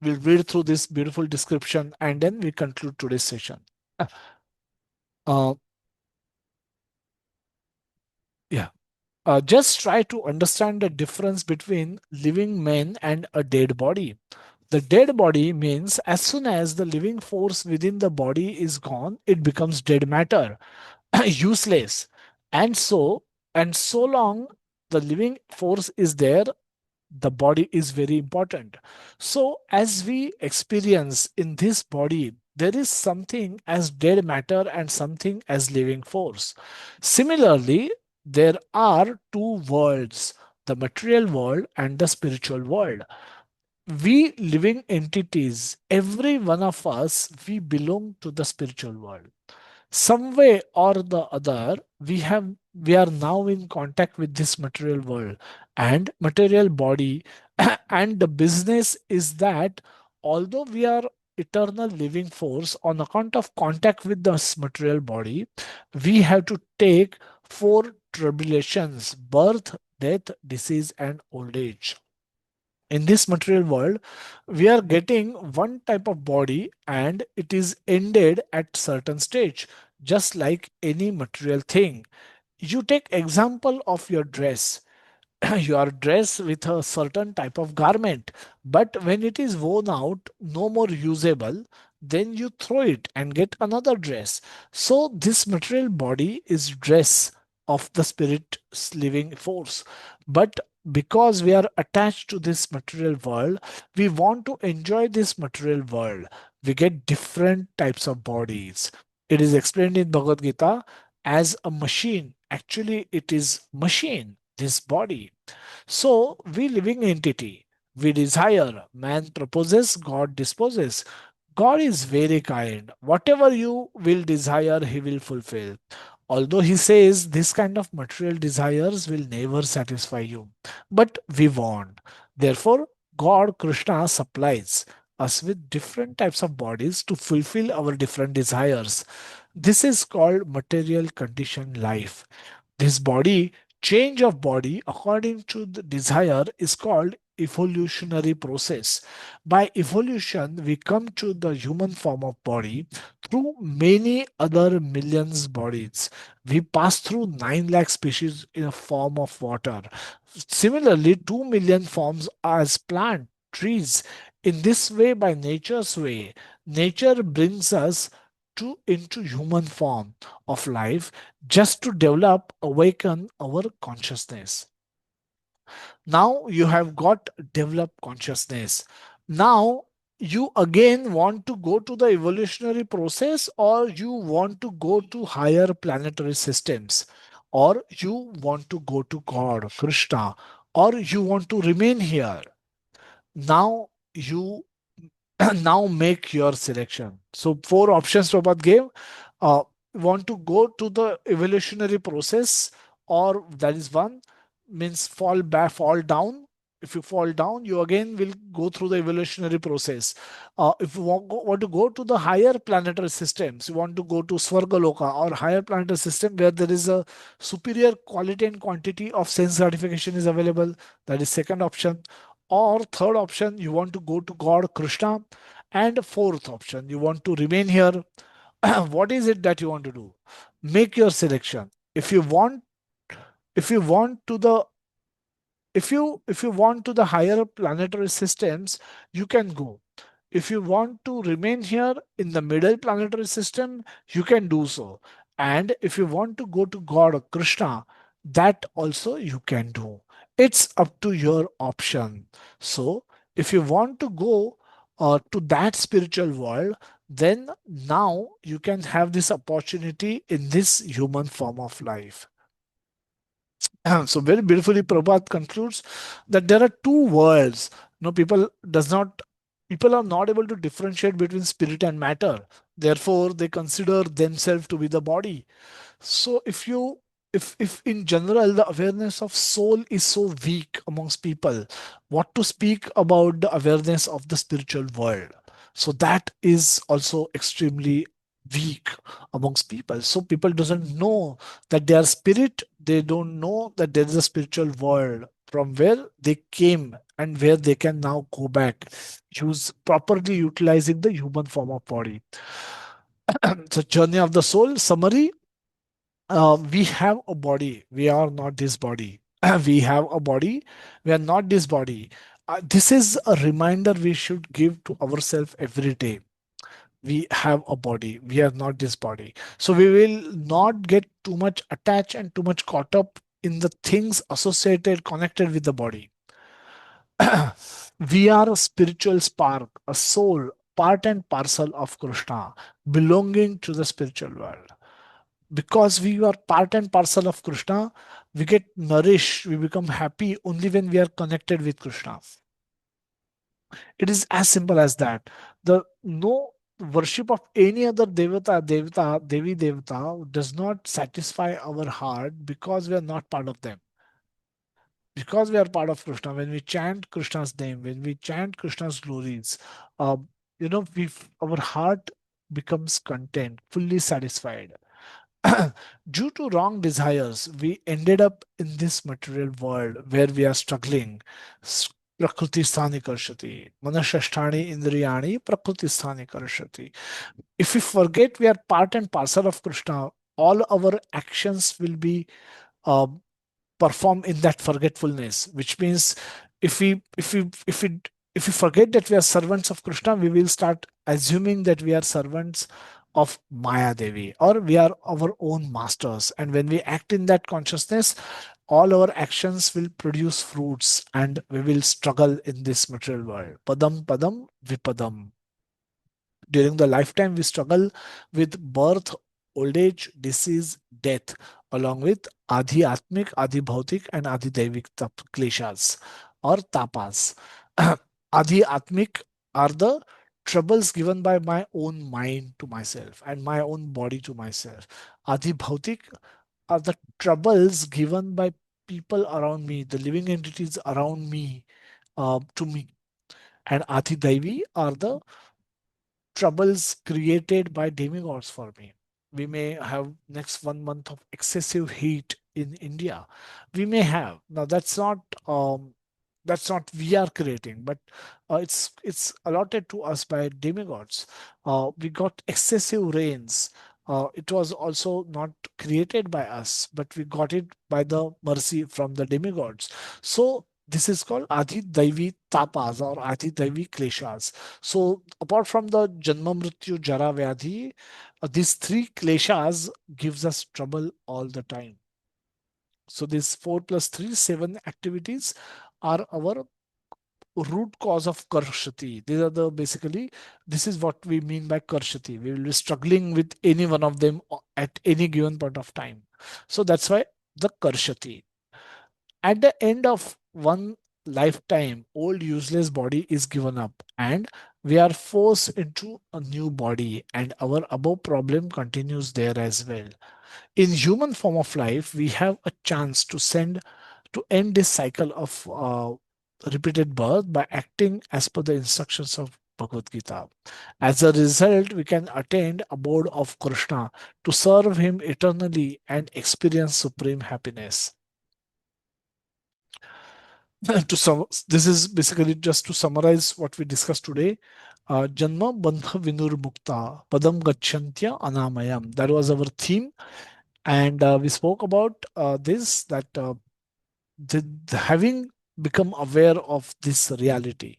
S1: We'll read through this beautiful description and then we conclude today's session. Uh, yeah. Just try to understand the difference between living man and a dead body. The dead body means as soon as the living force within the body is gone, it becomes dead matter, useless. And so long the living force is there, the body is very important. So, as we experience in this body, there is something as dead matter and something as living force. Similarly, there are two worlds, the material world and the spiritual world. We living entities, every one of us, we belong to the spiritual world. Some way or the other, we are now in contact with this material world and material body. And the business is that although we are eternal living force, on account of contact with this material body, we have to take four tribulations: birth, death, disease, and old age. In this material world, we are getting one type of body and it is ended at certain stage, just like any material thing. You take example of your dress. You are dressed with a certain type of garment, but when it is worn out, no more usable, then you throw it and get another dress. So this material body is dress of the spirit's living force. But because we are attached to this material world, we want to enjoy this material world. We get different types of bodies. It is explained in Bhagavad Gita as a machine. Actually, it is machine, this body. So, we living entity, we desire, man proposes, God disposes. God is very kind. Whatever you will desire, He will fulfill. Although He says this kind of material desires will never satisfy you, but we want. Therefore, God, Krishna, supplies us with different types of bodies to fulfill our different desires. This is called material condition life. This body, change of body according to the desire is called evolutionary process. By evolution, we come to the human form of body through many other millions bodies. We pass through 9 lakh species in a form of water. Similarly, 2 million forms as plant, trees. In this way, by nature's way, nature brings us into human form of life just to develop, awaken our consciousness. Now you have got developed consciousness. Now you again want to go to the evolutionary process, or you want to go to higher planetary systems, or you want to go to God, Krishna, or you want to remain here. Now you now make your selection. So four options Prabhat gave. Uh, want to go to the evolutionary process, or that is one, means fall back, fall down. If you fall down, you again will go through the evolutionary process. If you want to go to the higher planetary systems, you want to go to Svargaloka or higher planetary system where there is a superior quality and quantity of sense gratification is available. That is second option. Or third option, you want to go to God, Krishna. And fourth option, you want to remain here. What is it that you want to do? Make your selection. If you want to the if you want to the higher planetary systems, you can go. If you want to remain here in the middle planetary system, you can do so. And if you want to go to God or Krishna, that also you can do. It's up to your option. So, if you want to go to that spiritual world, then now you can have this opportunity in this human form of life. So very beautifully Prabhupada concludes that there are two worlds. People are not able to differentiate between spirit and matter. Therefore, they consider themselves to be the body. So if in general the awareness of soul is so weak amongst people, what to speak about the awareness of the spiritual world? So that is also extremely weak amongst people. So people doesn't know that they are spirit, they don't know that there is a spiritual world from where they came and where they can now go back, use properly utilizing the human form of body. So journey of the soul summary, we have a body, we are not this body. We have a body, we are not this body. This is a reminder we should give to ourselves every day. We have a body, we are not this body. So we will not get too much attached and too much caught up in the things associated, connected with the body. We are a spiritual spark, a soul, part and parcel of Krishna, belonging to the spiritual world. Because we are part and parcel of Krishna, we get nourished, we become happy only when we are connected with Krishna. It is as simple as that. The no worship of any other Devi Devata does not satisfy our heart because we are not part of them. Because we are part of Krishna, when we chant Krishna's name, when we chant Krishna's glories, uh, our heart becomes content, fully satisfied. Due to wrong desires, we ended up in this material world where we are struggling. Prakriti sthani karshati. Manashasthani indriyani prakriti sthani karshati. If we forget we are part and parcel of Krishna, all our actions will be uh, perform in that forgetfulness, which means if we forget that we are servants of Krishna, we will start assuming that we are servants of Maya Devi, or we are our own masters. And when we act in that consciousness, all our actions will produce fruits and we will struggle in this material world. Padam padam vipadam. During the lifetime, we struggle with birth, old age, disease, death, along with Adi Atmik, Adi Bhautik, and Adi Devik kleshas or tapas. Adi Atmik are the troubles given by my own mind to myself and my own body to myself. Adi Bhautik are the troubles given by people around me, the living entities around me, to me. And Adi Devi are the troubles created by demigods for me. We may have next 1 month of excessive heat in India. We may have. Now that's not we are creating, but it's allotted to us by demigods. We got excessive rains. It was also not created by us, but we got it by the mercy from the demigods. So this is called Adi Daivi Tapas or Adi Daivi Kleshas. So apart from the Janma Mrityu Jara Vyadhi, these three kleshas gives us trouble all the time. So these 4 plus 3, 7 activities are our root cause of karshati. These are the basically, this is what we mean by karshati. We will be struggling with any one of them at any given point of time. So that's why the karshati. At the end of one lifetime, old useless body is given up and we are forced into a new body, and our above problem continues there as well. In human form of life, we have a chance to end this cycle of repeated birth by acting as per the instructions of Bhagavad Gita. As a result, we can attain abode of Krishna to serve him eternally and experience supreme happiness. This is basically just to summarize what we discussed today. Janma Bandha Vinurmukta Padam Gachantya Anamayam. That was our theme. And we spoke about this that having become aware of this reality,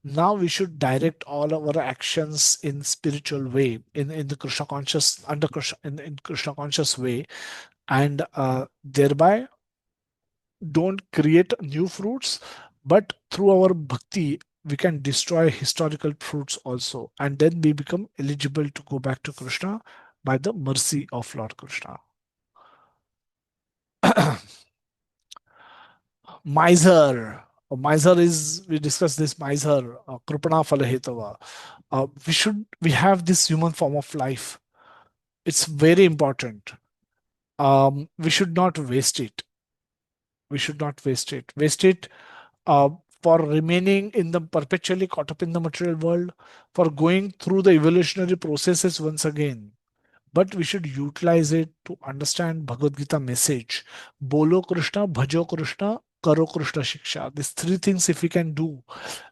S1: now we should direct all our actions in spiritual way, in the Krishna conscious, under Krishna, in Krishna conscious way, and thereby don't create new fruits, but through our bhakti we can destroy historical truths also, and then we become eligible to go back to Krishna by the mercy of Lord Krishna. Miser. Miser is, we discussed this miser, kripana phalahitava. We have this human form of life. It's very important. We should not waste it. We should not waste it. Waste it uh, for remaining in the perpetually caught up in the material world, for going through the evolutionary processes once again. But we should utilize it to understand Bhagavad Gita message. Bolo Krishna, Bhajo Krishna, Karo Krishna Shiksha. These three things, if we can do,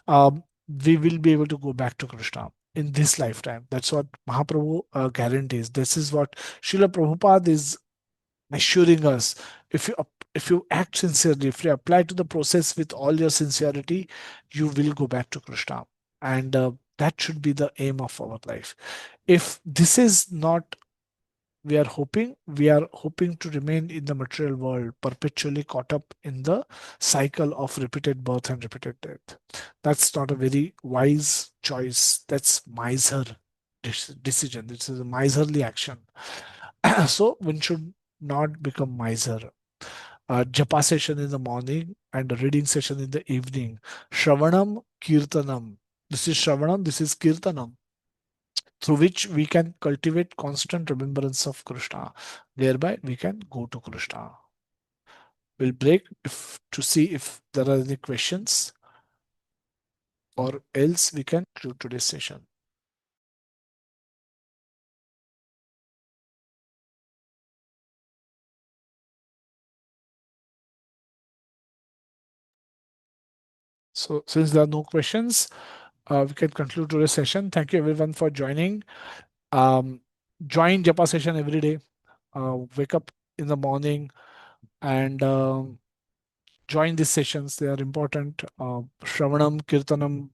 S1: um, we will be able to go back to Krishna in this lifetime. That's what Mahaprabhu guarantees. This is what Srila Prabhupada is assuring us. If you act sincerely, if you apply to the process with all your sincerity, you will go back to Krishna. And that should be the aim of our life. If this is not, we are hoping to remain in the material world, perpetually caught up in the cycle of repeated birth and repeated death. That's not a very wise choice. That's miser decision. This is a miserly action. So one should not become miser. Japa session in the morning and a reading session in the evening. Shravanam, Kirtanam. This is Shravanam, this is Kirtanam, through which we can cultivate constant remembrance of Krishna. Thereby, we can go to Krishna. We'll break to see if there are any questions, or else we can conclude today's session. So, since there are no questions, we can conclude today's session. Thank you everyone for joining. Um, Join Japa session every day. Wake up in the morning and join these sessions. They are important. Shravanam, Kirtanam,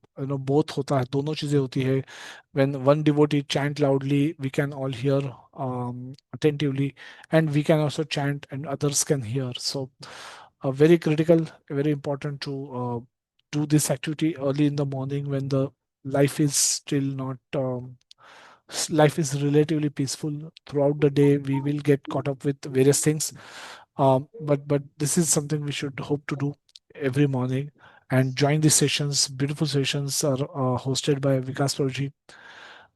S1: both होता है, दोनों चीजें होती है. When one devotee chant loudly, we can all hear attentively, and we can also chant, and others can hear. So, very critical, very important to do this activity early in the morning when the life is still not. Life is relatively peaceful. Throughout the day we will get caught up with various things, but this is something we should hope to do every morning, and join these sessions. Beautiful sessions are hosted by Vikas Prabhuji,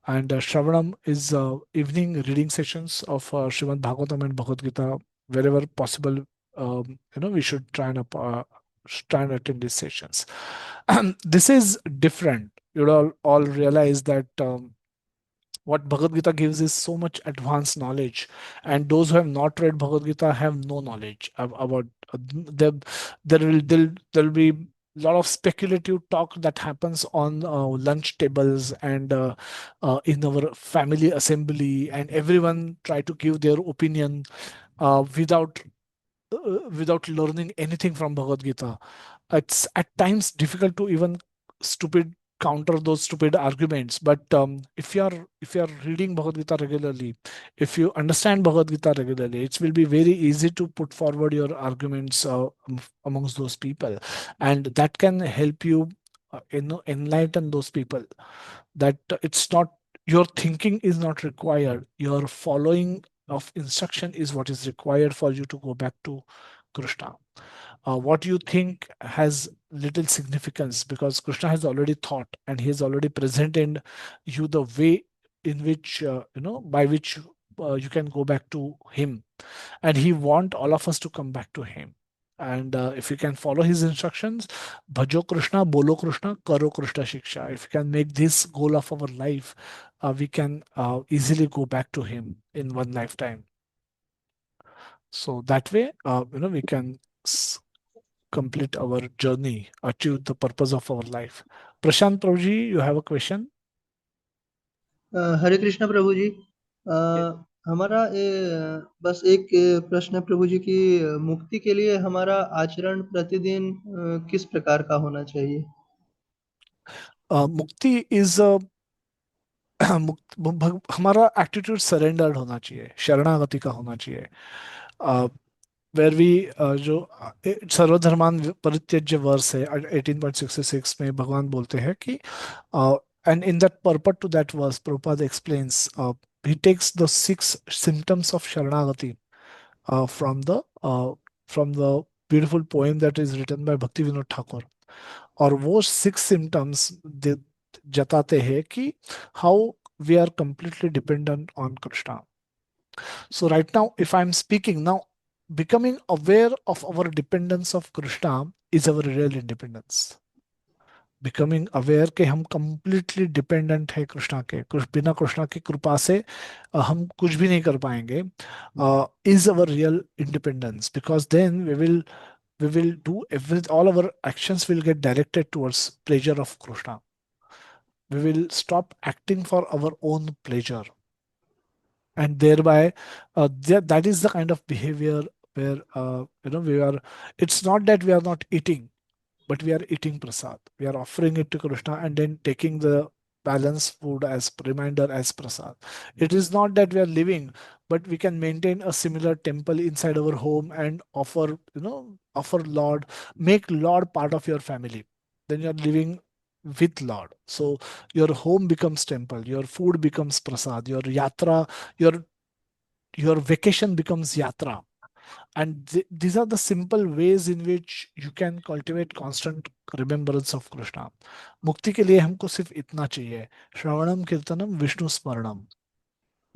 S1: and Shravanam is evening reading sessions of Srimad Bhagavatam and Bhagavad Gita. Wherever possible, we should try and attend these sessions. This is different. You all realize that what Bhagavad Gita gives is so much advanced knowledge, and those who have not read Bhagavad Gita have no knowledge about them. There will be a lot of speculative talk that happens on lunch tables and in our family assembly, and everyone try to give their opinion without learning anything from Bhagavad Gita. It's at times difficult to even stupid counter those stupid arguments. But if you are reading Bhagavad Gita regularly, if you understand Bhagavad Gita regularly, it will be very easy to put forward your arguments amongst those people, and that can help you enlighten those people. That it's not, your thinking is not required. Your following of instruction is what is required for you to go back to Krishna. What you think has little significance, because Krishna has already thought and he has already presented you the way in which by which you can go back to him, and he want all of us to come back to him. And if you can follow his instructions, bhajo Krishna, bolo Krishna, karo Krishna shiksha. If you can make this goal of our life, we can easily go back to him in one lifetime. So that way, we can complete our journey, achieve the purpose of our life. Prashant Prabhuji, you have a question?
S6: हरे कृष्णा प्रभु जी। हमारा बस एक प्रश्न है प्रभु जी की, मुक्ति के लिए हमारा आचरण प्रतिदिन किस प्रकार का होना चाहिए?
S1: मुक्ति इज हमारा एटीट्यूड सरेंडर्ड होना चाहिए, शरणागति का होना चाहिए. where we जो सर्वधर्मान परित्यज्य वर्स है 18.66 में भगवान बोलते हैं कि and in that purport to that verse Prabhupada explains he takes the 6 symptoms of sharanagati from the beautiful poem that is written by Bhakti Vinod Thakur. और वो 6 symptoms जताते हैं कि how we are completely dependent on Krishna. So right now, if I'm speaking now, becoming aware of our dependence of Krishna is our real independence. Becoming aware कि हम completely dependent है कृष्णा के, बिना कृष्णा की कृपा से हम कुछ भी नहीं कर पाएंगे, is our real independence, because then we will do everything, all our actions will get directed towards pleasure of Krishna. We will stop acting for our own pleasure, and thereby that is the kind of behavior where we are. It's not that we are not eating, but we are eating prasad. We are offering it to Krishna and then taking the balanced food as reminder as prasad. It is not that we are living, but we can maintain a similar temple inside our home and offer Lord, make Lord part of your family. Then you are living with Lord. So your home becomes temple, your food becomes prasad, your yatra, your vacation becomes yatra. And these are the simple ways in which you can cultivate constant remembrance of Krishna. मुक्ति के लिए हमको सिर्फ इतना चाहिए, श्रवणम कीर्तनम Vishnu स्मरणम,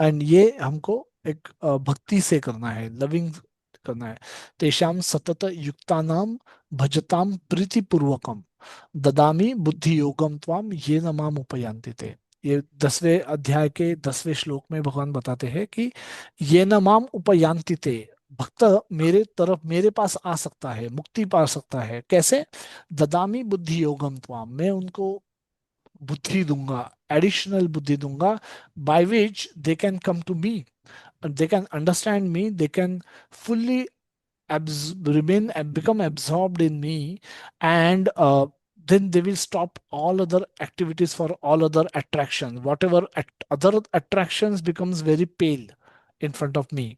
S1: and ये हमको एक भक्ति से करना है, लविंग करना है. तेषाम सतत युक्तानाम भजताम प्रीतिपूर्वकम ददामी बुद्धि योगम त्वाम ये न माम उपयांति ते. ये 10वें अध्याय के 10वें श्लोक में भगवान बताते हैं कि ये न माम उपयांति ते, भक्त मेरे तरफ, मेरे पास आ सकता है, मुक्ति पा सकता है. कैसे? ददामी बुद्धि योगम त्वाम, मैं उनको बुद्धि दूंगा, एडिशनल बुद्धि दूंगा, by which they can come to me, they can understand me, they can fully remain and become absorbed in me, and then they will stop all other activities for all other attractions. Whatever other attractions becomes very pale in front of me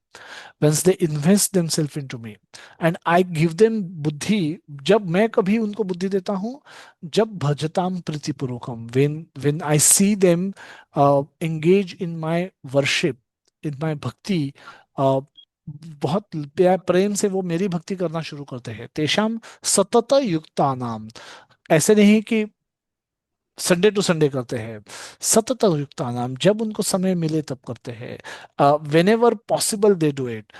S1: once they invest themselves into me, and I give them buddhi. जब मैं कभी उनको बुद्धि देता हूँ, जब भजताम प्रीतिपूर्वकम, when I see them engage in my worship, in my bhakti, बहुत प्रेम से वो मेरी भक्ति करना शुरू करते हैं. तेषाम सतत युक्ता नाम, ऐसे नहीं कि संडे टू संडे करते हैं, सतत युक्ता नाम, जब उनको समय मिले तब करते हैं. When ever possible they do it,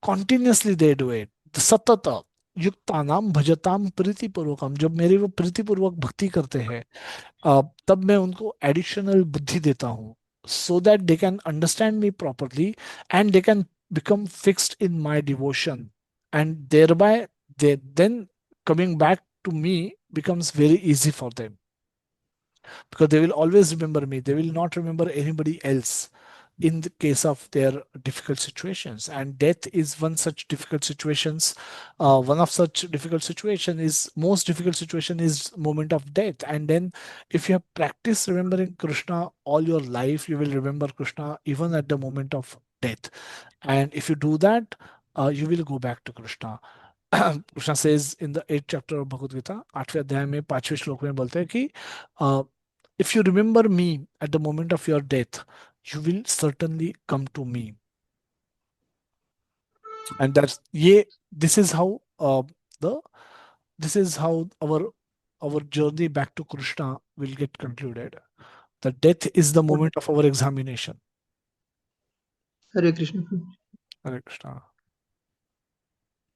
S1: continuously they do it. सतत युक्ता नाम भजताम प्रीतिपूर्वकम, जब मेरी वो प्रीतिपूर्वक भक्ति करते हैं, तब मैं उनको एडिशनल बुद्धि देता हूँ, so that they can understand me properly and they can become fixed in my devotion, and thereby they then coming back to me becomes very easy for them, because they will always remember me, they will not remember anybody else in the case of their difficult situations. And death is one such difficult situations. One of such difficult situation is, most difficult situation is moment of death. And then if you have practiced remembering Krishna all your life, you will remember Krishna even at the moment of death. And if you do that, you will go back to Krishna. Krishna says in the 8th chapter of Bhagavad Gita, 8वें अध्याय में 5वें श्लोक में बोलते हैं कि if you remember me at the moment of your death, you will certainly come to me. And this is how the this is how our journey back to Krishna will get concluded. The death is the moment of our examination.
S6: Hare Krishna Prabhu.
S1: Hare Krishna.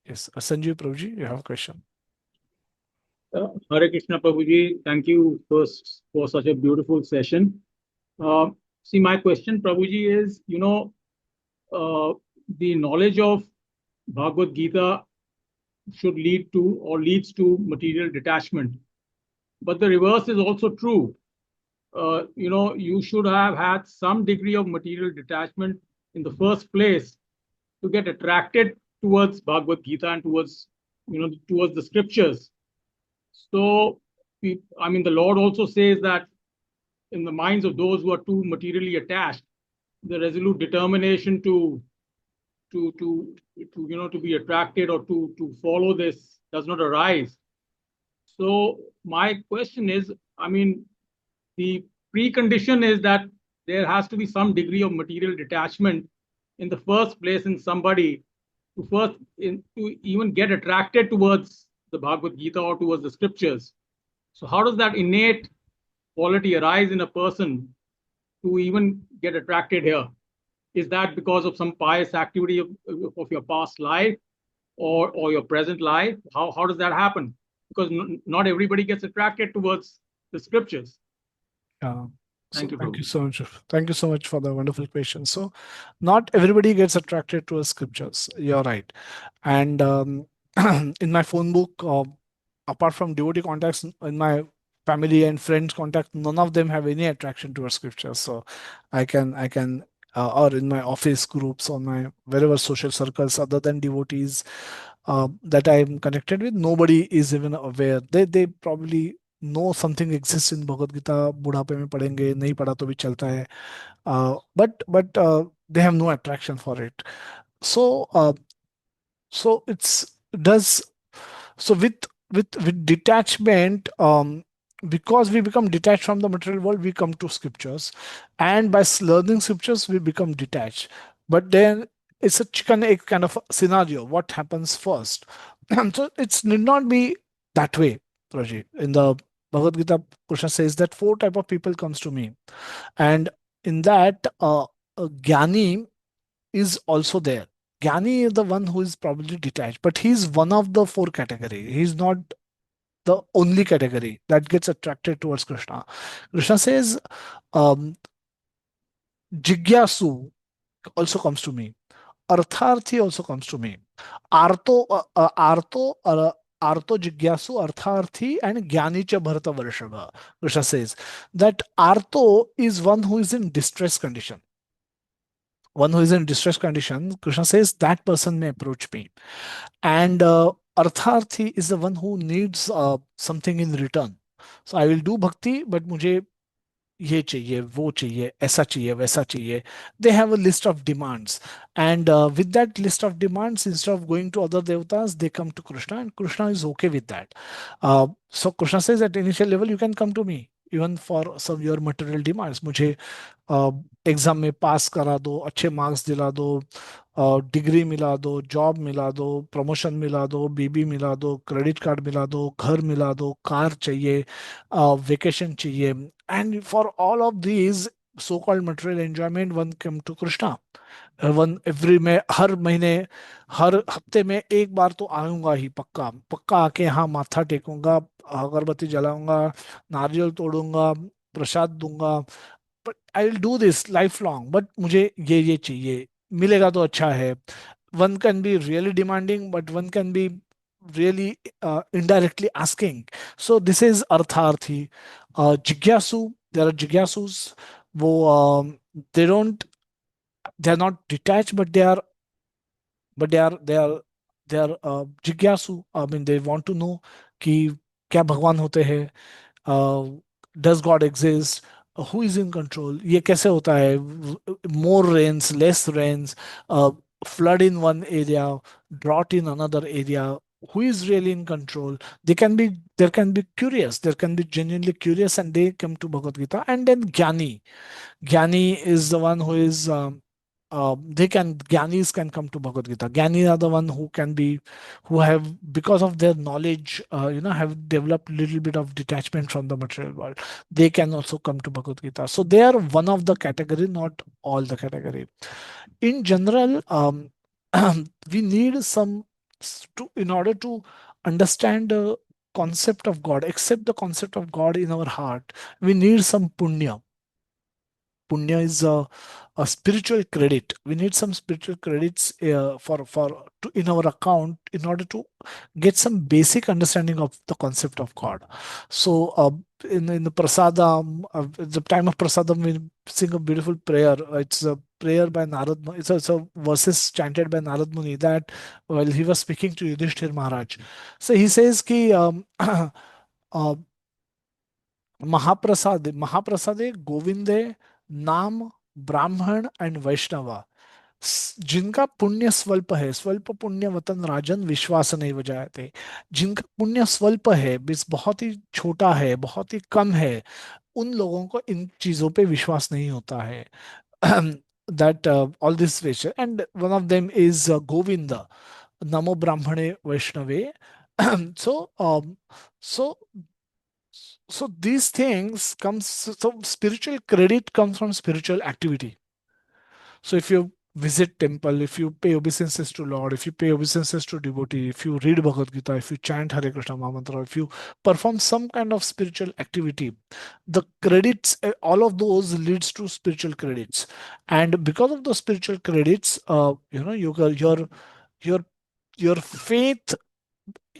S1: Yes, Sanjeev Prabhuji, you have a question.
S2: Hare Krishna Prabhuji, thank you first for such a beautiful session. See, my question, Prabhuji, is, the knowledge of Bhagavad Gita should lead to or leads to material detachment. But the reverse is also true. You should have had some degree of material detachment in the first place to get attracted towards Bhagavad Gita and towards the scriptures. So, the Lord also says that in the minds of those who are too materially attached, the resolute determination to to be attracted or to follow this does not arise. So my question is, I mean, the precondition is that there has to be some degree of material detachment in the first place in somebody to even get attracted towards the Bhagavad Gita or towards the scriptures. So how does that innate quality arise in a person to even get attracted here? Is that because of some pious activity of your past life or your present life? How does that happen? Because not everybody gets attracted towards the scriptures.
S1: Yeah.
S2: Thank
S1: So
S2: you,
S1: thank you
S2: Prabhu.
S1: so much. Thank you so much for the wonderful question. So, not everybody gets attracted to scriptures. You're right. And in my phone book, apart from devotee contacts in my family and friends contact, none of them have any attraction towards scriptures. So, or in my office groups, on my wherever social circles, other than devotees that I'm connected with, nobody is even aware. They probably know something exists in Bhagavad Gita. बुढ़ापे में पढ़ेंगे, नहीं पढ़ा तो भी चलता है. But they have no attraction for it. So so it's does so with detachment, because we become detached from the material world, we come to scriptures, and by learning scriptures we become detached. But then it's a chicken egg kind of a scenario. What happens first? So it's need not be that way, Raji. In the Bhagavad Gita, Krishna says that four type of people comes to me, and in that, Gyani is also there. Gyani is the one who is probably detached, but he's one of the four category. He's not the only category that gets attracted towards Krishna. Krishna says, um, Jigyasu also comes to me. Artharthi also comes to me. Arto Jigyasu, Artharthi, and Gyani cha Bharata Varshava. Krishna says that Arto is one who is in distress condition. One who is in distress condition, Krishna says that person may approach me. And Artharthi is the one who needs something in return. So I will do bhakti, but मुझे ये चाहिए, वो चाहिए, ऐसा चाहिए, वैसा चाहिए. They have a list of demands, and with that list of demands, instead of going to other devatas, they come to Krishna, and Krishna is okay with that. So Krishna says at initial level, you can come to me even for some your material demands. मुझे exam में पास करा दो, अच्छे marks दिला दो, degree मिला दो, job मिला दो, प्रमोशन मिला दो, बीबी मिला दो, क्रेडिट कार्ड मिला दो, घर मिला दो, कार चाहिए, वेकेशन चाहिए. And for all of these so called material enjoyment, one come to Krishna. One every में, हर महीने, हर हफ्ते में एक बार तो आऊंगा ही, पक्का पक्का आके यहाँ माथा टेकूंगा, अगरबत्ती जलाऊंगा, नारियल तोड़ूंगा, प्रसाद दूंगा. But I will do this life long. But मुझे ये चाहिए, मिलेगा तो अच्छा है. One can be really demanding, but one can be really indirectly asking. So this is artharthi. Jigyasu, there are jigyasus. वो they don't, they are not detached, but they are jigyasu. I mean, they want to know कि क्या भगवान होते हैं, does God exist, who is in control, ये कैसे होता है, more rains, less rains, flood in one area, drought in another area, who is really in control. There can be curious, there can be genuinely curious, and they come to Bhagavad Gita. And then Gyani is the one who is Gyanis can come to Bhagavad Gita. Gyanis are the one who can be, who have, because of their knowledge, have developed little bit of detachment from the material world. They can also come to Bhagavad Gita. So they are one of the category, not all the category. In general, we need in order to understand the concept of God, accept the concept of God in our heart, we need some punya. Punya is a spiritual credit. We need some spiritual credits in our account in order to get some basic understanding of the concept of God. So in the prasadam, at the time of prasadam, we sing a beautiful prayer. It's a prayer by Narad. It's a verses chanted by Narad Muni that while he was speaking to Yudhishthir Maharaj. So he says ki uh, महाप्रसादे गोविंदे नाम ब्राह्मण and Vaishnava जिनका पुण्य स्वल्प है, स्वल्प पुण्य वतन राजन विश्वास नहीं बजाते, जिनका पुण्य स्वल्प है, बहुत ही छोटा है, बहुत ही कम है, उन लोगों को इन चीजों पे विश्वास नहीं होता है. That all this wish, and one of them is Govinda, Namo Brahmane Vaishnave. so um, so so these things comes, so spiritual credit comes from spiritual activity. So if you visit temple, if you pay obeisances to Lord, if you pay obeisances to devotee, if you read Bhagavad Gita, if you chant Hare Krishna Mahamantra, if you perform some kind of spiritual activity, the credits, all of those leads to spiritual credits. And because of those spiritual credits, your your faith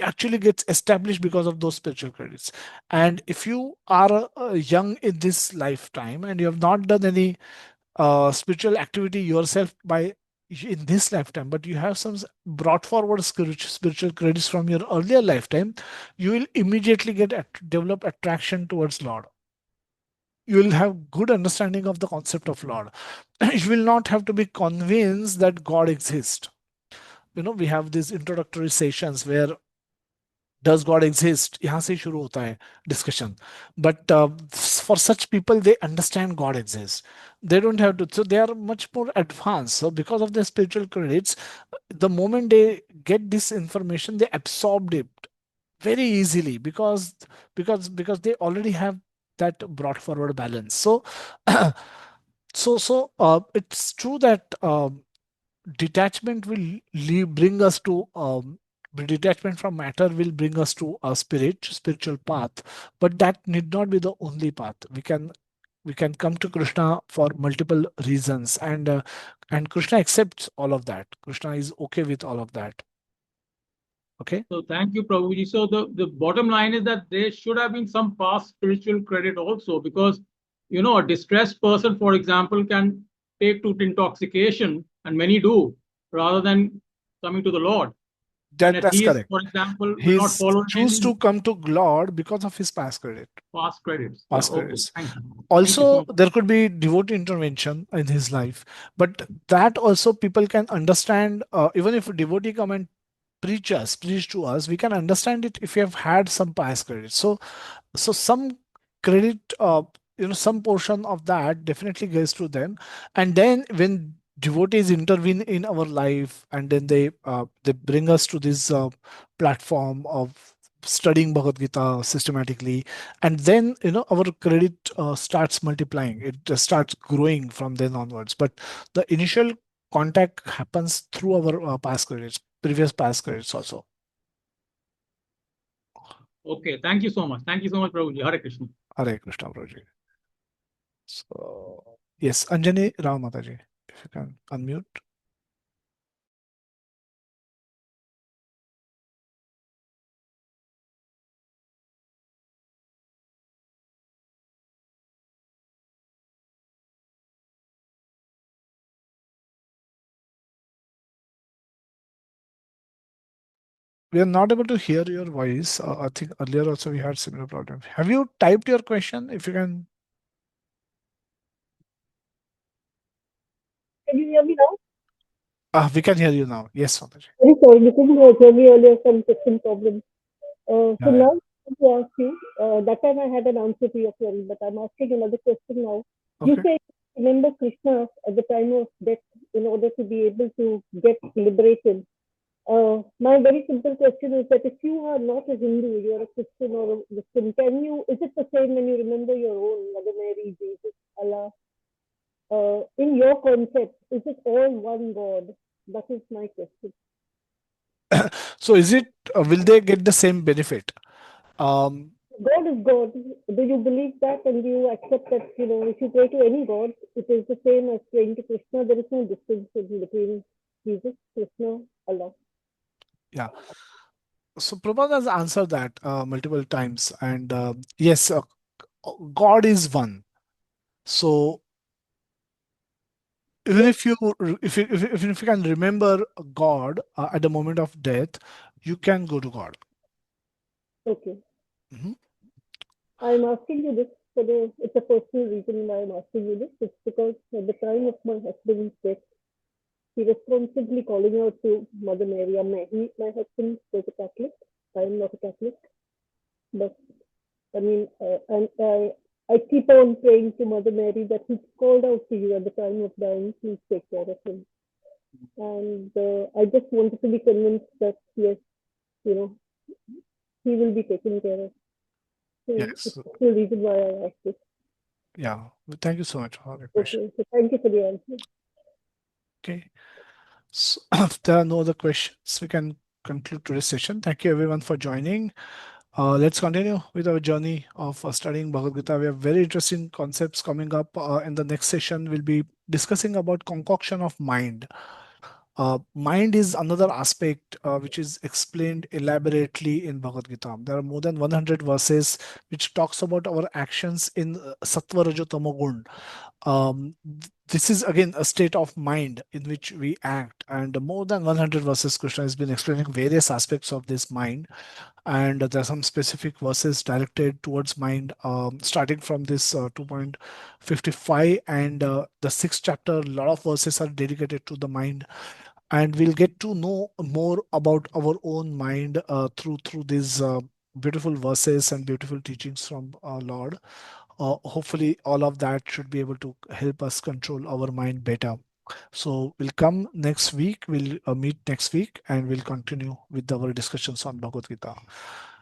S1: actually gets established because of those spiritual credits. And if you are young in this lifetime and you have not done any spiritual activity yourself by in this lifetime, but you have some brought forward spiritual credits from your earlier lifetime, you will immediately develop attraction towards Lord. You will have good understanding of the concept of Lord. You will not have to be convinced that God exists. We have these introductory sessions where does God exist, यहाँ से ही शुरू होता है discussion. But for such people, they understand God exists. They don't have to, so they are much more advanced. So because of their spiritual credits, the moment they get this information, they absorb it very easily, because they already have that brought forward balance. So it's true that detachment will bring us to detachment from matter will bring us to a spiritual path, but that need not be the only path. We can come to Krishna for multiple reasons, and Krishna accepts all of that. Krishna is okay with all of that. Okay.
S2: So thank you, Prabhuji. So the bottom line is that there should have been some past spiritual credit also, because a distressed person, for example, can take to intoxication, and many do, rather than coming to the Lord. An
S1: That's
S2: atheist,
S1: correct.
S2: for example, will not
S1: He's
S2: follow
S1: choose
S2: any
S1: to come to Lord because of his past
S2: credits. Yeah, okay.
S1: credits.
S2: Thank you. Thank you so
S1: Also,
S2: much.
S1: there could be devotee intervention in his life, but that also people can understand. Even if a devotee come and preach to us, we can understand it if we have had some past credits. So some credit, some portion of that definitely goes to them. And then when devotees intervene in our life, and then they bring us to this platform of studying Bhagavad Gita systematically, and then our credit starts multiplying. It starts growing from then onwards. But the initial contact happens through our past credits, previous past credits also.
S2: Okay, thank you so much. Thank you so much, Prabhuji. Hare Krishna.
S1: Hare Krishna, Prabhuji. So, yes, Anjani Rao Mataji, if you can unmute. We are not able to hear your voice. I think earlier also we had similar problem. Have you typed your question? If you can.
S7: Can you hear me now?
S1: We can hear you now. Yes, Mataji.
S7: Very sorry, you couldn't hear me earlier, some system problem. So
S1: Yeah,
S7: now I want to ask you, that time I had an answer to your query, but I'm asking another question now.
S1: yeah.
S7: You
S1: Okay.
S7: say remember Krishna at the time of death in order to be able to get liberated. My very simple question is that if you are not a Hindu, you're a Christian or a Muslim, is it the same when you remember your own Mother Mary, Jesus, Allah? In your concept, is it all one God? That is my question.
S1: So is it, will they get the same benefit?
S7: God is God. Do you believe that, and do you accept that, if you pray to any God, it is the same as praying to Krishna? There is no distinction between Jesus, Krishna, Allah.
S1: Yeah. So Prabhupada has answered that multiple times. And yes, God is one. So even if you if you can remember God at the moment of death, you can go to God.
S7: Okay.
S1: Mhm.
S7: I'm asking you this it's a personal reason why I'm asking you this. It's because at the time of my husband's death, responsibly calling out to Mother Mary. My husband was a Catholic. I am not a Catholic, but I mean, and I keep on praying to Mother Mary that He called out to you at the time of dying. Please take care of him. And I just wanted to be convinced that yes, you know, he will be taken care of. So
S1: Yes.
S7: it's the reason why I asked this.
S1: Yeah. Thank you so much for your question.
S7: Okay, so thank you for the answer.
S1: Okay. So if there are no other questions, we can conclude today's session. Thank you everyone for joining. Let's continue with our journey of studying Bhagavad Gita. We have very interesting concepts coming up. In the next session, we'll be discussing about concoction of mind. Mind is another aspect which is explained elaborately in Bhagavad Gita. There are more than 100 verses which talks about our actions in Sattva Rajo Tamo Gun. This is again a state of mind in which we act, and more than 100 verses Krishna has been explaining various aspects of this mind, and there are some specific verses directed towards mind, starting from this 2.55, and the sixth chapter, a lot of verses are dedicated to the mind, and we'll get to know more about our own mind through these beautiful verses and beautiful teachings from our Lord. Hopefully all of that should be able to help us control our mind better. So we'll come next week, we'll meet next week, and we'll continue with our discussions on Bhagavad Gita.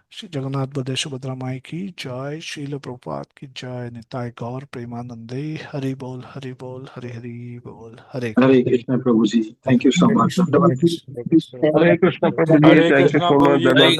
S1: Shri Jagannath Bade Subhadra Mai ki jai, Srila Prabhupada ki jai, Nitai Gaur Premanande, Hari Bol, Hari Bol, Hari Hari Bol, Hare Krishna.
S8: Hare Krishna, Prabhuji. Thank you so
S1: Hare
S8: much.
S1: Krishna, Hare Krishna, Hare Krishna.
S6: Hare Krishna, Prabhuji.
S5: Hare
S6: Thank you
S5: Krishna,
S6: so much.
S5: Prabhuji.